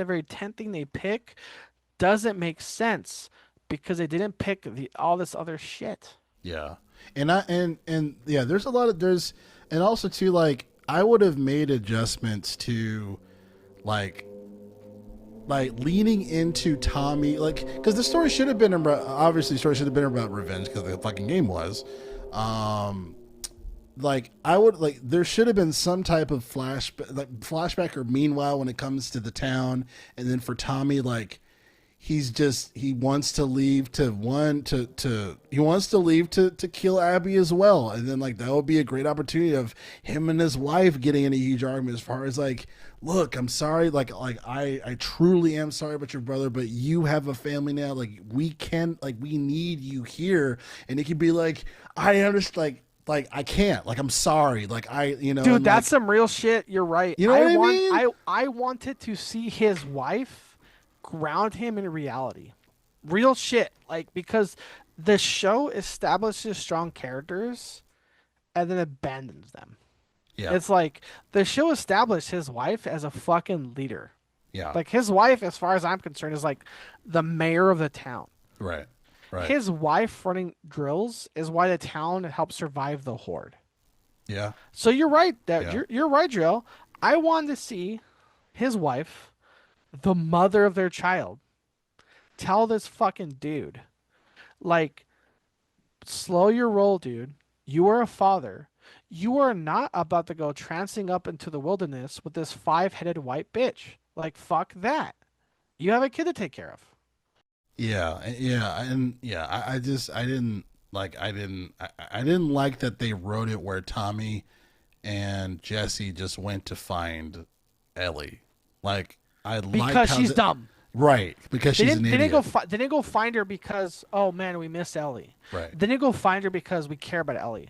very 10th thing they pick doesn't make sense because they didn't pick all this other shit. Yeah. And there's a lot of and also too, like, I would have made adjustments to like leaning into Tommy, like, because the story should have been about, obviously the story should have been about revenge because the fucking game was like, I would like, there should have been some type of flashback or meanwhile when it comes to the town, and then for Tommy, like, he wants to leave to kill Abby as well. And then like that would be a great opportunity of him and his wife getting in a huge argument as far as like, look, I'm sorry, like I truly am sorry about your brother, but you have a family now, like we need you here. And it could be like, I understand, like I can't, like I'm sorry, like dude, that's some real shit. You're right. You know what I mean? I wanted to see his wife ground him in reality, real shit, like, because the show establishes strong characters and then abandons them. Yeah, it's like the show established his wife as a fucking leader. Yeah, like his wife, as far as I'm concerned, is like the mayor of the town. Right. His wife running drills is why the town helped survive the horde. Yeah. So you're right, you're right, Drill. I wanted to see his wife, the mother of their child, tell this fucking dude, like, slow your roll, dude. You are a father. You are not about to go trancing up into the wilderness with this 5-headed white bitch. Like, fuck that. You have a kid to take care of. I didn't like that they wrote it where Tommy and Jesse just went to find Ellie. Like, because she's dumb. Right, because she's an idiot. They didn't go find her because, oh man, we miss Ellie. Right. They didn't go find her because we care about Ellie.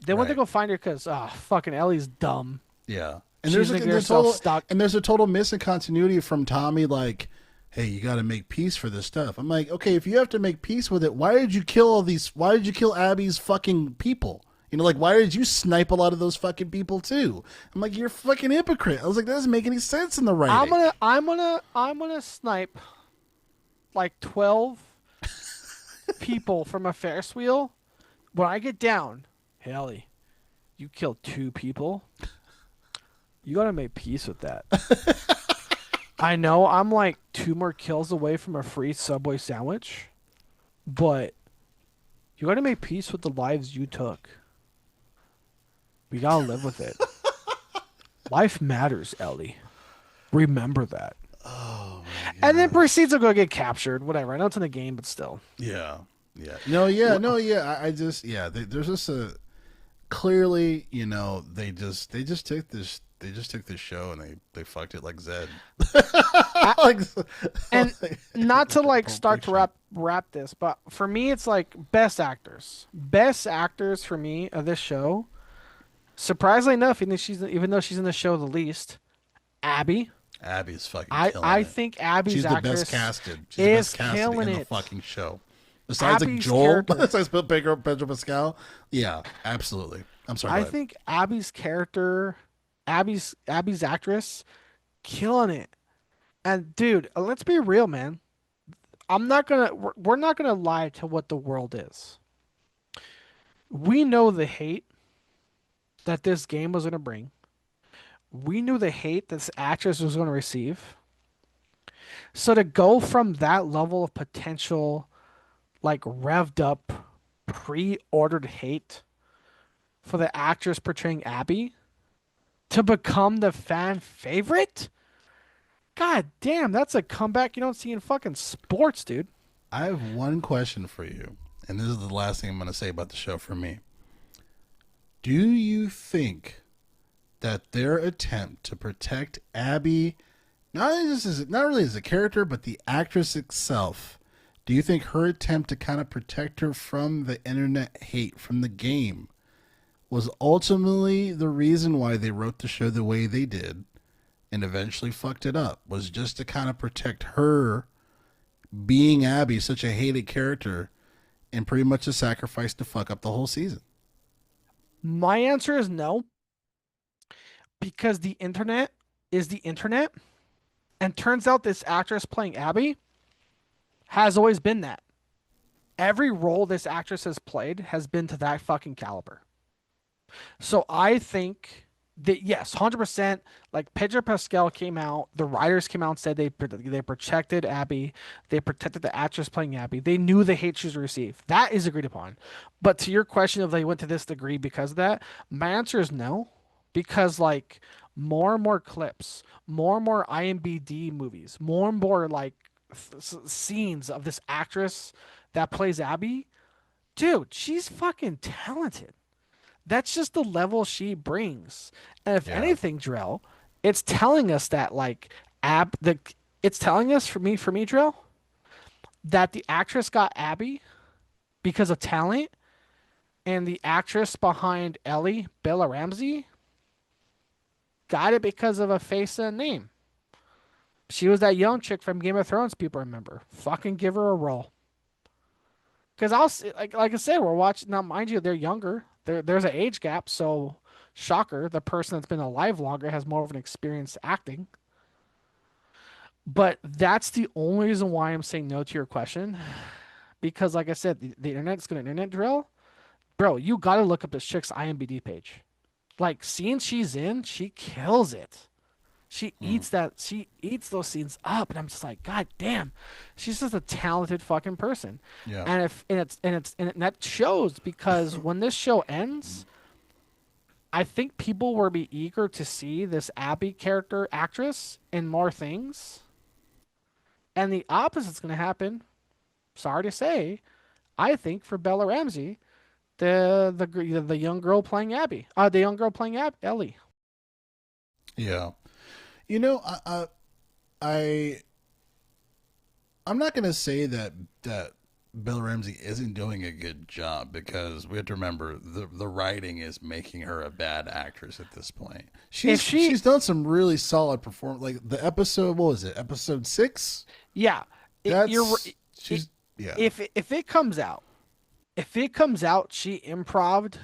They went to go find her because, fucking Ellie's dumb. Yeah. And there's a total missing continuity from Tommy, like, hey, you got to make peace for this stuff. I'm like, okay, if you have to make peace with it, why did you kill Abby's fucking people? You know, like, why did you snipe a lot of those fucking people too? I'm like, you're a fucking hypocrite. I was like, that doesn't make any sense in the writing. I'm gonna snipe like 12 people from a Ferris wheel. When I get down, hey, Ellie, you killed 2 people. You gotta make peace with that. I know I'm like 2 more kills away from a free Subway sandwich, but you gotta make peace with the lives you took. We gotta live with it. Life matters, Ellie. Remember that. Oh, and then proceeds to go get captured. Whatever. I know it's in the game, but still. Yeah. There's just a clearly, you know, they just took this they just took this show and they fucked it like Zed. I, like, and like not to like Pulp start to Fiction. wrap this, but for me, it's like best actors. Best actors for me of this show. Surprisingly enough, even though she's in the show the least, Abby. Abby's fucking I killing it. think Abby's She's the best actress casted. She's the is best casted killing in the it. fucking show. Besides like Abby's Joel, character. besides Pedro Pascal. Yeah, absolutely. I'm sorry. Go I ahead. think Abby's character, Abby's actress, killing it. And dude, let's be real, man. We're not gonna lie to what the world is. We know the hate that this game was gonna bring. We knew the hate this actress was gonna receive. So to go from that level of potential, like revved up, pre-ordered hate for the actress portraying Abby to become the fan favorite? God damn, that's a comeback you don't see in fucking sports, dude. I have one question for you, and this is the last thing I'm going to say about the show for me. Do you think that their attempt to protect Abby, not really as a character, but the actress itself, do you think her attempt to kind of protect her from the internet hate from the game was ultimately the reason why they wrote the show the way they did and eventually fucked it up? Was just to kind of protect her being Abby, such a hated character, and pretty much a sacrifice to fuck up the whole season? My answer is no, because the internet is the internet, and turns out this actress playing Abby has always been that. Every role this actress has played has been to that fucking caliber. So I think that yes, 100%. Like Pedro Pascal came out, the writers came out and said they protected Abby, they protected the actress playing Abby. They knew the hate she's received. That is agreed upon. But to your question of they went to this degree because of that, my answer is no, because like more and more clips, more and more IMBD movies, more and more like scenes of this actress that plays Abby, dude, she's fucking talented. That's just the level she brings. And if Yeah. anything, Drell, it's telling us that like it's telling us for me, Drell, that the actress got Abby because of talent, and the actress behind Ellie, Bella Ramsey, got it because of a face and a name. She was that young chick from Game of Thrones. People remember. Fucking give her a role. Because like I said, we're watching now. Mind you, they're younger. There's an age gap, so shocker, the person that's been alive longer has more of an experience acting. But that's the only reason why I'm saying no to your question. Because like I said, the internet's gonna internet drill. Bro, you gotta look up this chick's IMDb page. Like scenes she's in, she kills it. Mm. She eats those scenes up, and I'm just like, God damn, she's just a talented fucking person. Yeah. And if and that shows because when this show ends, I think people will be eager to see this Abby character actress in more things. And the opposite's gonna happen. Sorry to say, I think for Bella Ramsey, the young girl playing Abby, the young girl playing Ellie. Yeah. You know, I I'm not gonna say that Bill Ramsey isn't doing a good job, because we have to remember the writing is making her a bad actress at this point. If She's done some really solid performance. Like the episode, what was it? Episode 6. yeah, you're That's she's yeah. if it comes out, she improved,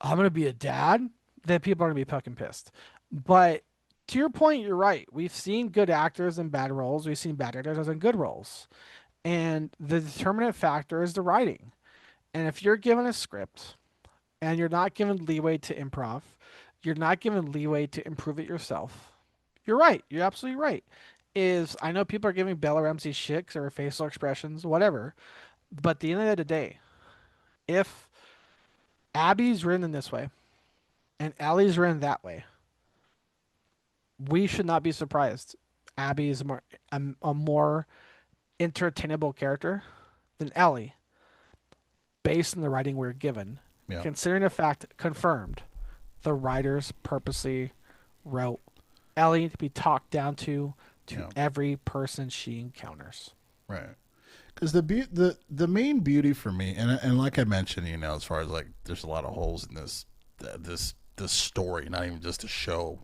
I'm gonna be a dad, then people are gonna be fucking pissed. But to your point, you're right. We've seen good actors in bad roles. We've seen bad actors in good roles. And the determinant factor is the writing. And if you're given a script and you're not given leeway to improv, you're not given leeway to improve it yourself. You're right. You're absolutely right. Is I know people are giving Bella Ramsey shit or facial expressions, whatever. But at the end of the day, if Abby's written in this way and Ellie's written that way, we should not be surprised. Abby is a more entertainable character than Ellie, based on the writing we're given, Yeah. considering the fact confirmed the writers purposely wrote Ellie to be talked down to every person she encounters. Right. Because the main beauty for me, and like I mentioned, as far as like, there's a lot of holes in this story, not even just to show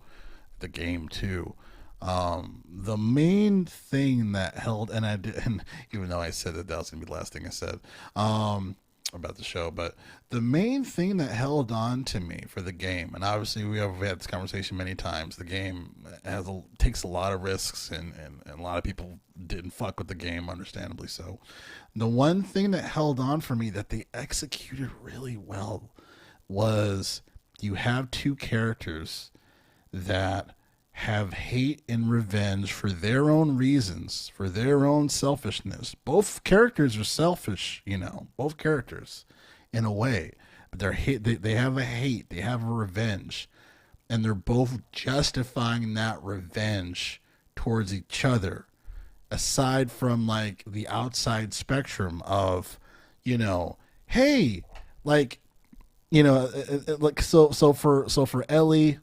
the game too. The main thing that held, and even though I said that was gonna be the last thing I said, about the show, but the main thing that held on to me for the game, and obviously we have had this conversation many times, the game takes a lot of risks, and a lot of people didn't fuck with the game, understandably so. The one thing that held on for me that they executed really well was you have two characters that have hate and revenge for their own reasons, for their own selfishness. Both characters are selfish, both characters in a way, but they have a hate, they have a revenge, and they're both justifying that revenge towards each other, aside from like the outside spectrum of, hey, like, like, so for Ellie,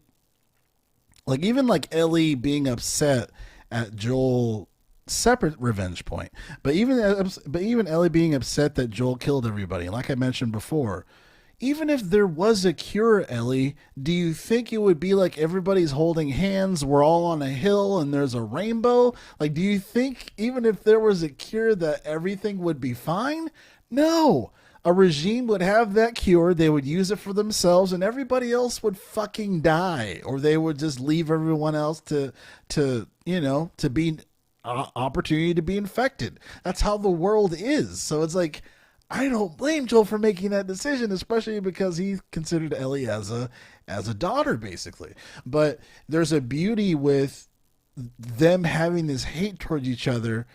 like, even like Ellie being upset at Joel, separate revenge point, but even Ellie being upset that Joel killed everybody. And like I mentioned before, even if there was a cure, Ellie, do you think it would be like everybody's holding hands, we're all on a hill and there's a rainbow? Like, do you think even if there was a cure that everything would be fine? No. A regime would have that cure, they would use it for themselves, and everybody else would fucking die, or they would just leave everyone else to be opportunity to be infected. That's how the world is. So it's like, I don't blame Joel for making that decision, especially because he considered Ellie as a daughter, basically. But there's a beauty with them having this hate towards each other,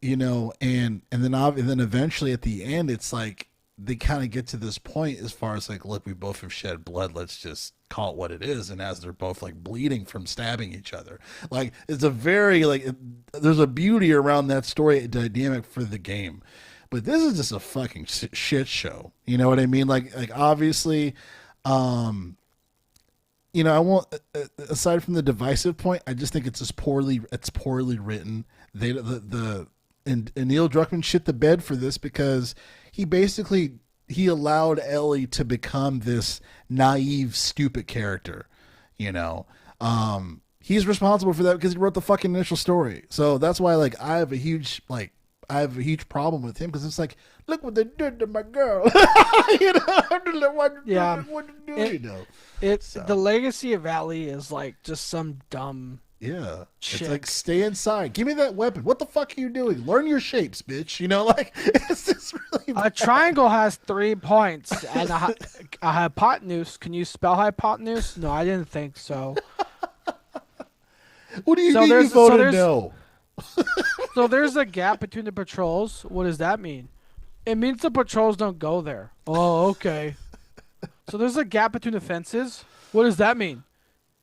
and then eventually at the end, it's like, they kind of get to this point as far as like, look, we both have shed blood, let's just call it what it is. And as they're both like bleeding from stabbing each other, like, it's a very there's a beauty around that story dynamic for the game. But this is just a fucking shit show, you know what I mean? Like obviously, I won't, aside from the divisive point, I just think it's poorly written. And Neil Druckman shit the bed for this, because he allowed Ellie to become this naive, stupid character. He's responsible for that because he wrote the fucking initial story. So that's why, like, I have a huge problem with him, because it's like, look what they did to my girl. Yeah. What to do, The legacy of Ellie is like just some dumb. Yeah, chick. It's like, stay inside. Give me that weapon. What the fuck are you doing? Learn your shapes, bitch. Like, it's just really bad. A triangle has 3 points, and a hypotenuse. Can you spell hypotenuse? No, I didn't think so. What do you mean you voted no? So there's a gap between the patrols. What does that mean? It means the patrols don't go there. Oh, okay. So there's a gap between the fences. What does that mean?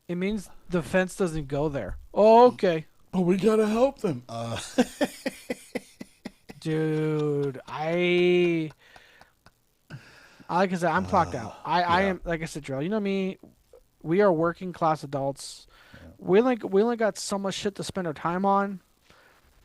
It means the fence doesn't go there. Oh, okay. Oh, we gotta help them. Dude, like I said, I'm clocked out. I am, like I said, Drill. You know me. We are working class adults. Yeah. We only got so much shit to spend our time on.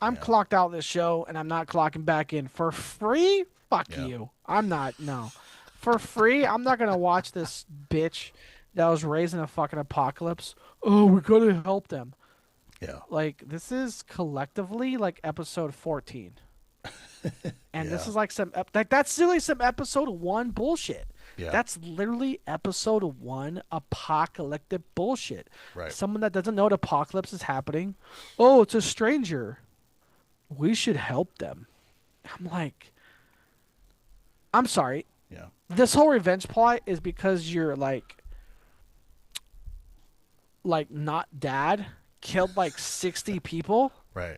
I'm clocked out this show, and I'm not clocking back in for free. Fuck you. I'm not. No, for free. I'm not gonna watch this bitch that was raised in a fucking apocalypse. Oh, we gotta help them. Yeah. Like, this is collectively like episode 14. And this is like that's really some episode 1 bullshit. Yeah. That's literally episode 1 apocalyptic bullshit. Right. Someone that doesn't know the apocalypse is happening. Oh, it's a stranger. We should help them. I'm like, I'm sorry. Yeah. This whole revenge plot is because you're like not dad killed like 60 people. Right.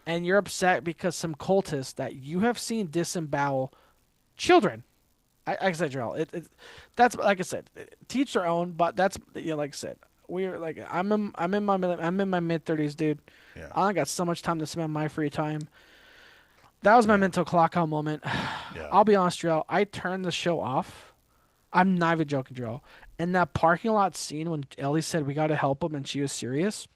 And you're upset because some cultists that you have seen disembowel children. Like I said, Jarrell, that's like I said, teach their own. But that's, like I said, we're like, I'm in my mid-30s, dude. Yeah. I only got so much time to spend my free time. That was my mental clock out moment. Yeah. I'll be honest, Jarrell. I turned the show off. I'm not even joking, Jarrell. In that parking lot scene when Ellie said we got to help him and she was serious,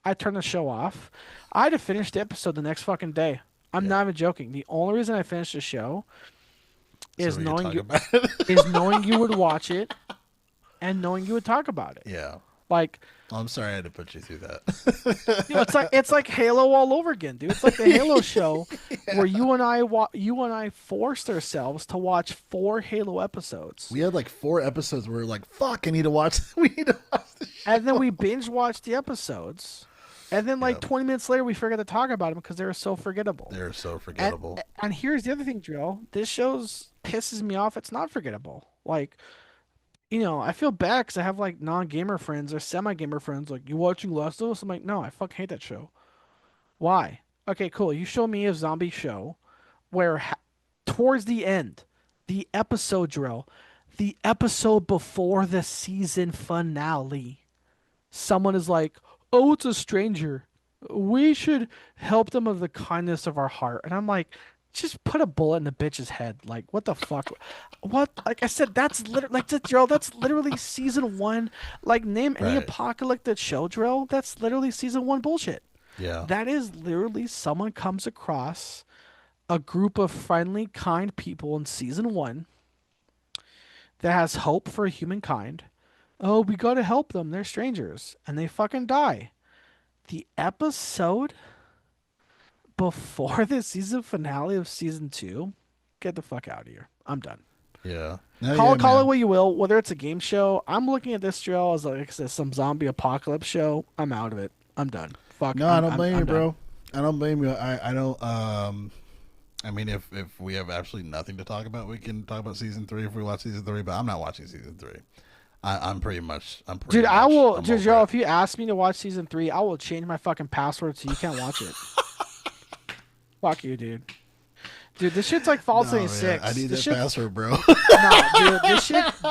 I turned the show off. I had to finish the episode the next fucking day. I'm Yeah. not even joking. The only reason I finished the show So is we could knowing talk you about it. is knowing you would watch it and knowing you would talk about it. Yeah. Like, I'm sorry I had to put you through that. it's like Halo all over again, dude. It's like the Halo show where you and I forced ourselves to watch 4 Halo episodes. We had like 4 episodes where we were like, fuck, I need to watch. We need to watch the show. And then we binge watched the episodes. And then like Yeah. 20 minutes later we forgot to talk about them because they were so forgettable. They're so And, forgettable. and here's the other thing, Drill. This show's pisses me off. It's not forgettable. Like, I feel bad because I have like non-gamer friends or semi-gamer friends. Like, you watching Last of Us? I'm like, no, I fucking hate that show. Why? Okay, cool. You show me a zombie show where towards the end, the episode, Drill, the episode before the season finale, someone is like, "Oh, it's a stranger. We should help them of the kindness of our heart." And I'm like, just put a bullet in the bitch's head. Like, what the fuck? What? Like I said, that's literally like Drill. That's literally season 1. Like, name any Right. apocalyptic show, Drill. That's literally season 1 bullshit. Yeah. That is literally someone comes across a group of friendly, kind people in season 1 that has hope for humankind. Oh, we gotta help them. They're strangers. And they fucking die. The episode before the season finale of season 2, get the fuck out of here. I'm done. Yeah. No, Call yeah, it man. what you will, whether it's a game show. I'm looking at this drill as like I said, some zombie apocalypse show. I'm out of it. I'm done. Fuck. No, I don't blame I'm you, done. bro. I don't blame you. I don't. I mean, if we have absolutely nothing to talk about, we can talk about season 3 if we watch season 3. But I'm not watching season 3. I'm pretty much. Dude, I will. I'm Dude, over Joe, it. if you ask me to watch season 3, I will change my fucking password so you can't watch it. Fuck you, dude. Dude, this shit's like Fallout No, man, 76. I need This that shit's password, bro. No,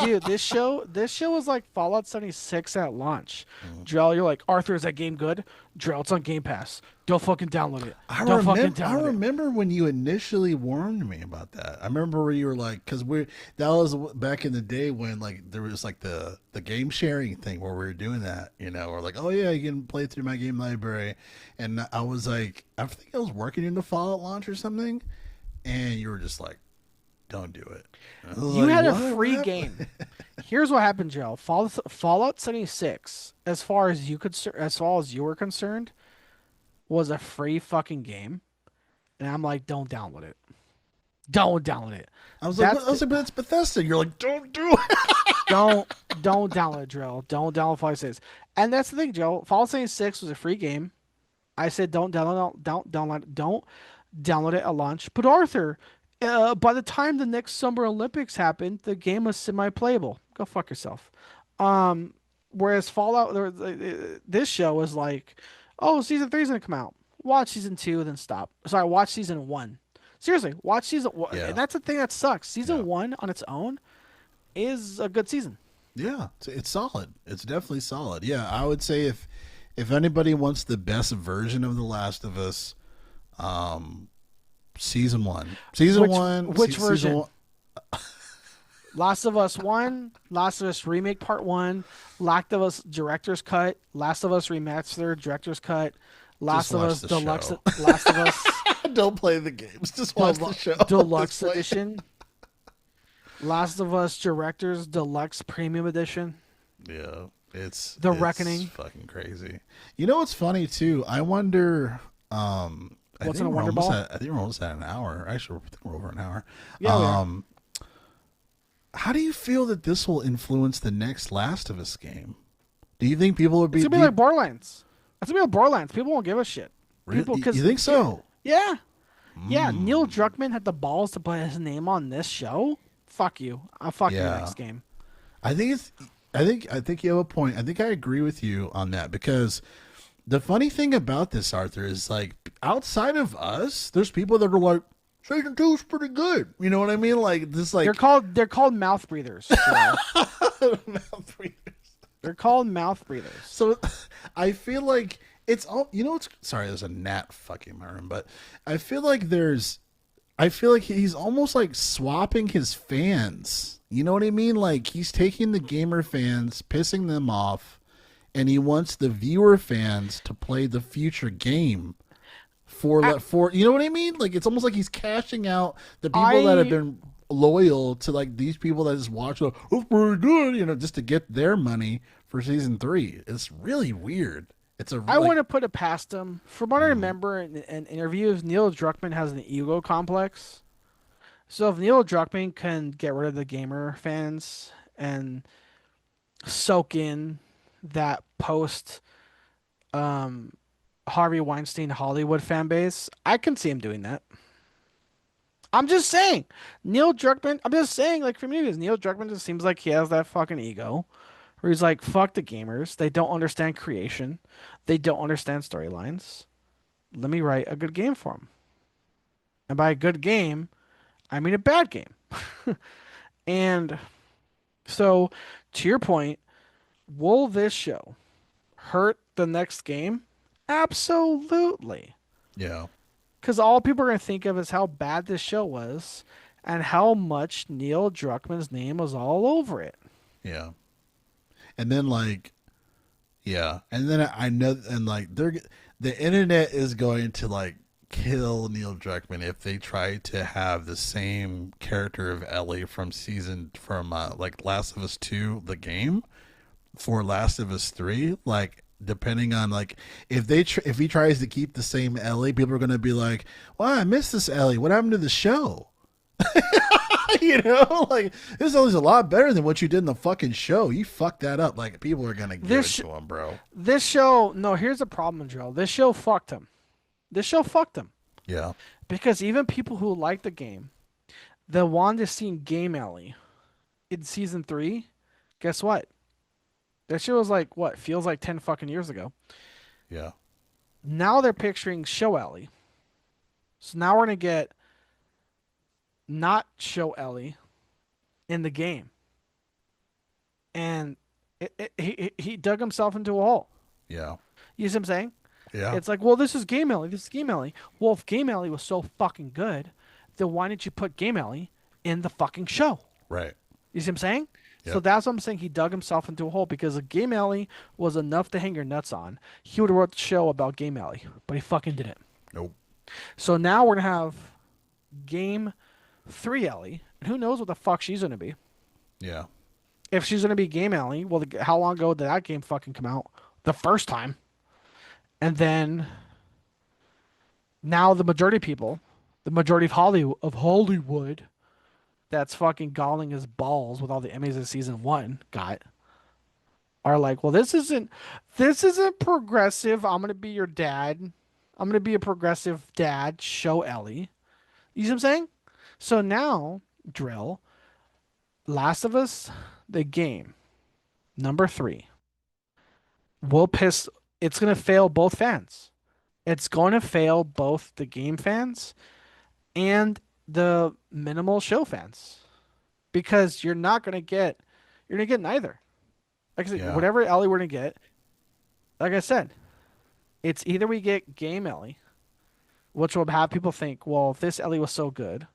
dude, this show was like Fallout 76 at launch. Drell, you're like, Arthur, is that game good? Drell, it's on Game Pass. Don't fucking download it. Don't fucking I download it. remember when you initially warned me about that. I remember where you were like, because that was back in the day when like there was like the game sharing thing where we were doing that. We're like, oh yeah, you can play through my game library, and I was like, I think I was working in the Fallout launch or something, and you were just like, don't do it. And I was You like, had a "What? free What game. Here's what happened, Joe. Fallout 76, as far as you were concerned, was a free fucking game, and I'm like, don't download it. Don't download it. I was like, That's but it's Bethesda. You're like, don't do it. don't download it, Drill. Don't download Fallout 76. And that's the thing, Joe. Fallout 76 was a free game. I said don't download it at launch. But Arthur, by the time the next Summer Olympics happened, the game was semi-playable. Go fuck yourself. Whereas Fallout, this show was like, oh, season 3 is gonna come out. Watch season 2, then stop. Sorry, watch season 1. Seriously, watch season 1. Yeah. And that's the thing that sucks. Season Yeah. 1 on its own is a good season. Yeah, it's solid. It's definitely solid. Yeah, I would say if anybody wants the best version of The Last of Us, season 1, Which season version? 1. Last of Us 1, Last of Us Remake Part 1, Last of Us Director's Cut, Last of Us Remastered Director's Cut, Last Just of watch Us the Deluxe, show. Last of Us Don't play the games. Just watch the show. Deluxe Just play- Edition, Last of Us Director's Deluxe Premium Edition. Yeah, it's The it's Reckoning. Fucking crazy. You know what's funny too? I wonder. What's in a Wonder Ball? I think we're almost at an hour. Actually, I think we're over an hour. Yeah, we are. How do you feel that this will influence the next Last of Us game? Do you think people would be? It's gonna be like Borderlands. It's gonna be like Borderlands. People won't give a shit. People, you think so? Yeah. Yeah, Neil Druckmann had the balls to put his name on this show. Fuck you. I'll fuck you Yeah. next game. I think you have a point. I think I agree with you on that because the funny thing about this, Arthur, is like outside of us, there's people that are like, season 2 is pretty good. You know what I mean? Like this, like They're called mouth breathers. So. mouth breathers. They're called mouth breathers. So I feel like it's all, it's, sorry, there's a gnat fucking in my room, but I feel like there's I feel like he's almost like swapping his fans. You know what I mean? Like he's taking the gamer fans, pissing them off, and he wants the viewer fans to play the future game for you know what I mean? Like it's almost like he's cashing out the people that have I been loyal to like these people that just watch it. Oh, very good, you know, just to get their money for season 3. It's really weird. It's a I like, want to put it past him. From what I remember in interviews, Neil Druckmann has an ego complex. So if Neil Druckmann can get rid of the gamer fans and soak in that post um, Harvey Weinstein Hollywood fan base, I can see him doing that. I'm just saying, Neil Druckmann. I'm just saying, like for me, because Neil Druckmann just seems like he has that fucking ego, where he's like, "Fuck the gamers. They don't understand creation. They don't understand storylines. Let me write a good game for them." And by a good game, I mean a bad game. And so, to your point, will this show hurt the next game? Absolutely. yeah, Because all people are going to think of is how bad this show was and how much Neil Druckmann's name was all over it. yeah. And then like yeah, and then I know and like the internet is going to like kill Neil Druckmann if they try to have the same character of Ellie from like Last of Us 2 the game for Last of Us 3, like depending on like if he tries to keep the same Ellie, people are going to be like, "Wow, I missed this Ellie. What happened to the show?" You know, like this Ellie's a lot better than what you did in the fucking show. You fucked that up. Like people are going to give it to him, bro. This show, no, here's the problem, Joe. This show fucked him. This show fucked him. Yeah. Because even people who like the game, the wanted to see Game Ellie in season 3, guess what? That shit was like, what, feels like 10 fucking years ago. Yeah. Now they're picturing Show Ellie. So now we're going to get not Show Ellie in the game. And he dug himself into a hole. Yeah. You see what I'm saying? Yeah. It's like, well, this is Game Ellie. This is Game Ellie. Well, if Game Ellie was so fucking good, then why didn't you put Game Ellie in the fucking show? Right. You see what I'm saying? Yep. So that's what I'm saying. He dug himself into a hole because if Game Ellie was enough to hang your nuts on, he would have wrote the show about Game Ellie, but he fucking didn't. Nope. So now we're going to have Game 3 Ellie, and who knows what the fuck she's going to be. Yeah. If she's going to be Game Ellie, well, how long ago did that game fucking come out? The first time. And then now the majority of people, the majority of Hollywood, that's fucking galling his balls with all the Emmys of season 1 got, are like, well, this isn't progressive. I'm gonna be your dad. I'm gonna be a progressive dad. Show Ellie. You see what I'm saying? So now, Drill, Last of Us, the game, number 3, will piss. It's gonna fail both fans. It's going to fail both the game fans and the minimal show fans because you're gonna get neither. Like I said, Yeah. whatever Ellie we're gonna get, like I said, it's either we get Game Ellie, which will have people think, well, if this Ellie was so good,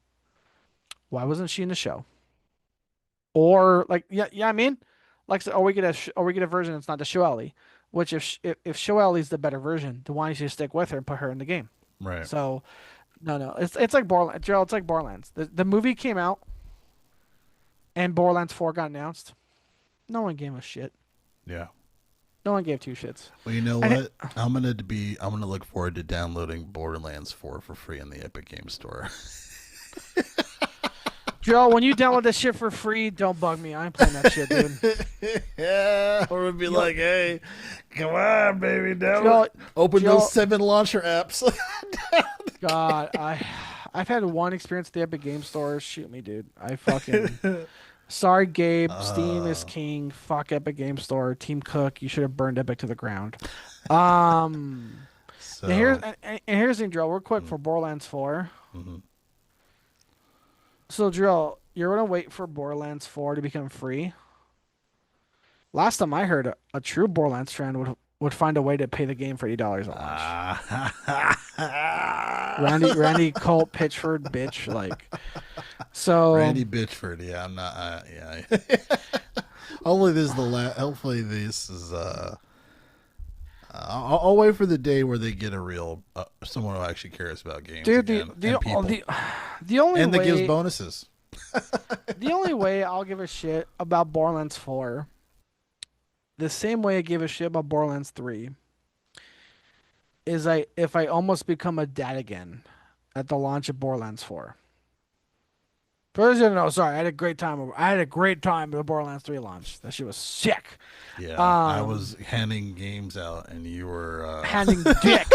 why wasn't she in the show? Or like, yeah, I mean, like, I said, or we get a version that's not the show Ellie, which if show Ellie's the better version, then why don't you stick with her and put her in the game? Right. So, no, it's like Borderlands. Gerald, it's like Borderlands. The movie came out, and Borderlands 4 got announced. No one gave a shit. Yeah. No one gave two shits. Well, you know what? I'm gonna look forward to downloading Borderlands 4 for free in the Epic Game Store. Joe, when you download this shit for free, don't bug me. I ain't playing that shit, dude. Yeah, or would be like, hey, come on, baby, download. Open those 7 launcher apps. God, I've had one experience at the Epic Game Store. Shoot me, dude. I fucking. Sorry, Gabe. Steam is king. Fuck Epic Game Store. Team Cook, you should have burned Epic to the ground. So, here's the thing, Joe. Real quick for Borderlands 4. Mm-hmm. So, Drill, you're going to wait for Borderlands 4 to become free? Last time I heard, a true Borderlands fan would find a way to pay the game for $80 a launch. Randy Colt Pitchford bitch like. So Randy Bitchford. Yeah, I'm not. Yeah. Hopefully this is the last. Hopefully this is. I'll wait for the day where they get a real someone who actually cares about games dude, again and people, the only and that way gives bonuses. the only way I'll give a shit about Borderlands 4, the same way I give a shit about Borderlands 3, is if I almost become a dad again at the launch of Borderlands 4. For those who don't know, sorry, I had a great time. I had a great time at the Borderlands 3 launch. That shit was sick. Yeah, I was handing games out, and you were handing dick.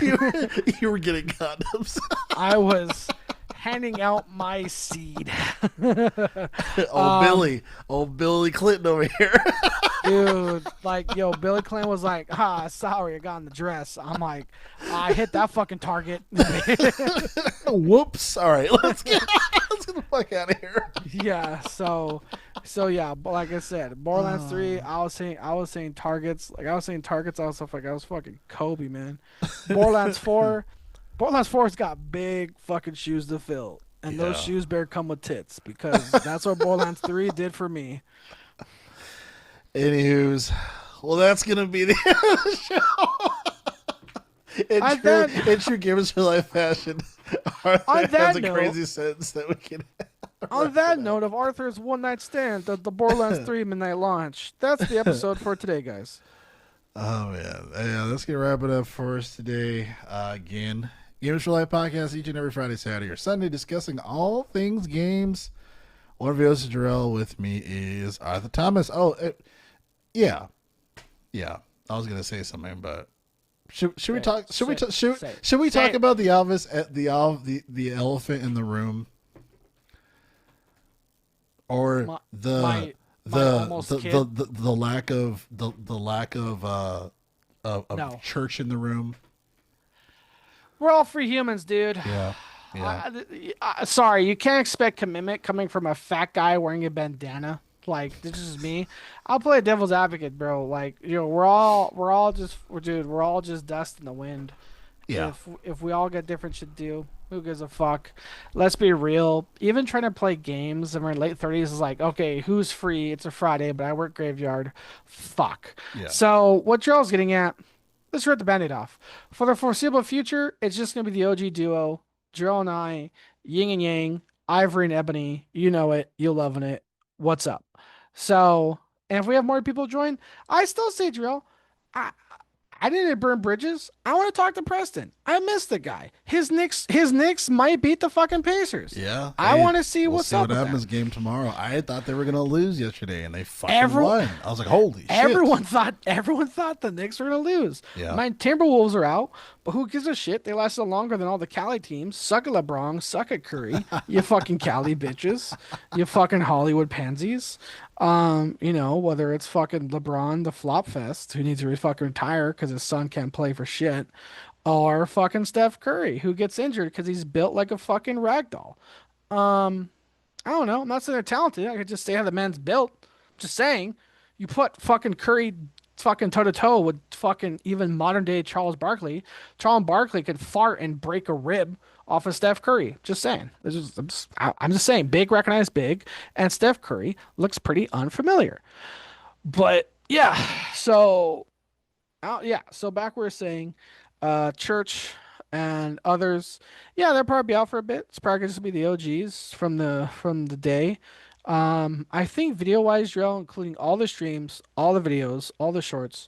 you were getting condoms. I was handing out my seed. Old Billy Clinton over here. Dude, like, yo, Billy Clinton was like, sorry, I got in the dress. I'm like, I hit that fucking target. Whoops. All right, let's get the fuck out of here. Yeah, so yeah, but like I said, Borderlands 3, I was saying targets. Like, I was saying targets, I was like, I was fucking Kobe, man. Borderlands 4's got big fucking shoes to fill. And those shoes better come with tits, because that's what Borderlands 3 did for me. Anywho's, well, that's gonna be the end of the show. In true Gamers for Life fashion, Arthur has a crazy sentence that we can. On that note of Arthur's one-night stand at the Borderlands 3 midnight launch, that's the episode for today, guys. Oh man, yeah, let's get wrap it up for us today. Again, Gamers for Life podcast each and every Friday, Saturday, or Sunday, discussing all things games. One of you is Jarrell. With me is Arthur Thomas. Yeah. I was gonna say something, but should we talk? Should we talk about the obvious? The elephant in the room, or the lack of church in the room. We're all free humans, dude. Yeah. Sorry, you can't expect commitment coming from a fat guy wearing a bandana. Like, this is me. I'll play devil's advocate, bro. Like, we're all just dust in the wind. Yeah. If we all got different shit to do, who gives a fuck? Let's be real. Even trying to play games in my late 30s is like, okay, who's free? It's a Friday, but I work graveyard. Fuck. Yeah. So what Jarrell's getting at, let's rip the Band-Aid off. For the foreseeable future, it's just going to be the OG duo, Jarrell and I, yin and yang, Ivory and Ebony. You know it. You're loving it. What's up? So, and if we have more people join, I still say, Jarrell, I didn't burn bridges. I want to talk to Preston. I miss the guy. His Knicks might beat the fucking Pacers. Yeah. I want to see what's up. What happens game tomorrow? I thought they were gonna lose yesterday, and they fucking won. I was like, holy shit! Everyone thought the Knicks were gonna lose. Yeah. My Timberwolves are out, but who gives a shit? They lasted longer than all the Cali teams. Suck at LeBron. Suck at Curry. You fucking Cali bitches. You fucking Hollywood pansies. Whether it's fucking LeBron, the flop fest, who needs to fucking retire because his son can't play for shit, or fucking Steph Curry, who gets injured because he's built like a fucking ragdoll. I don't know. I'm not saying they're talented. I could just say how the man's built. Just saying, you put fucking Curry fucking toe to toe with fucking even modern day Charles Barkley. Charles Barkley could fart and break a rib off of Steph Curry. Just saying. I'm just saying, big recognized big, and Steph Curry looks pretty unfamiliar. But yeah, so back we were saying, Church and others, yeah, they'll probably be out for a bit. It's probably just be the OGs from the day. I think video wise, Jarrell, including all the streams, all the videos, all the shorts,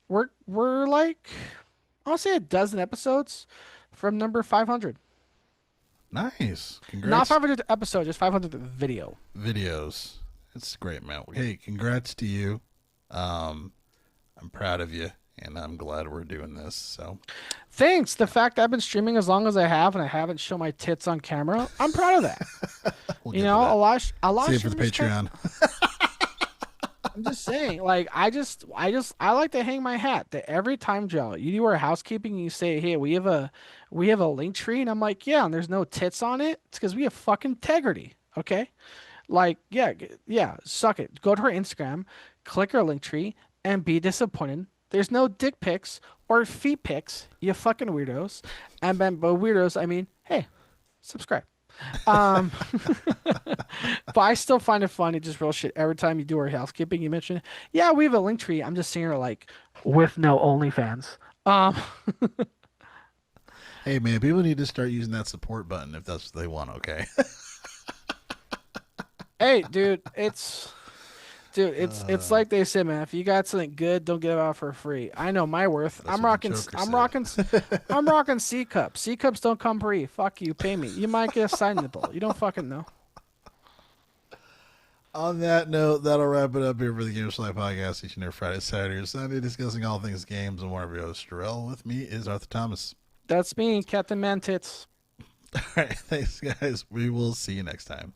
we're like, I'll say a dozen episodes from number 500. Nice. Congrats. Not 500 episodes, just 500 videos. It's great, man. Hey, congrats to you. I'm proud of you, and I'm glad we're doing this. So, thanks. The fact I've been streaming as long as I have, and I haven't shown my tits on camera, I'm proud of that. A lot. See it for the Patreon. I'm just saying, like, I like to hang my hat that every time, Joe, you do our housekeeping and you say, hey, we have a link tree, and I'm like, yeah, and there's no tits on it. It's because we have fucking integrity, okay? Like, yeah, suck it. Go to our Instagram, click our link tree, and be disappointed. There's no dick pics or feet pics, you fucking weirdos. And by weirdos, I mean, hey, subscribe. Um, but I still find it funny, just real shit. Every time you do our housekeeping, you mention, yeah, we have a link tree. I'm just seeing her like with no OnlyFans. Um, Hey man, people need to start using that support button if that's what they want. Okay. hey, it's like they say, man. If you got something good, don't give it out for free. I know my worth. That's what the Joker said. I'm rocking C cups. C cups don't come free. Fuck you, pay me. You might get a side nipple. You don't fucking know. On that note, that'll wrap it up here for the Games Life podcast each and every Friday, Saturday, or Sunday, discussing all things games. And one of your hosts, Terrell. With me is Arthur Thomas. That's me, Captain Man Tits. All right, thanks guys. We will see you next time.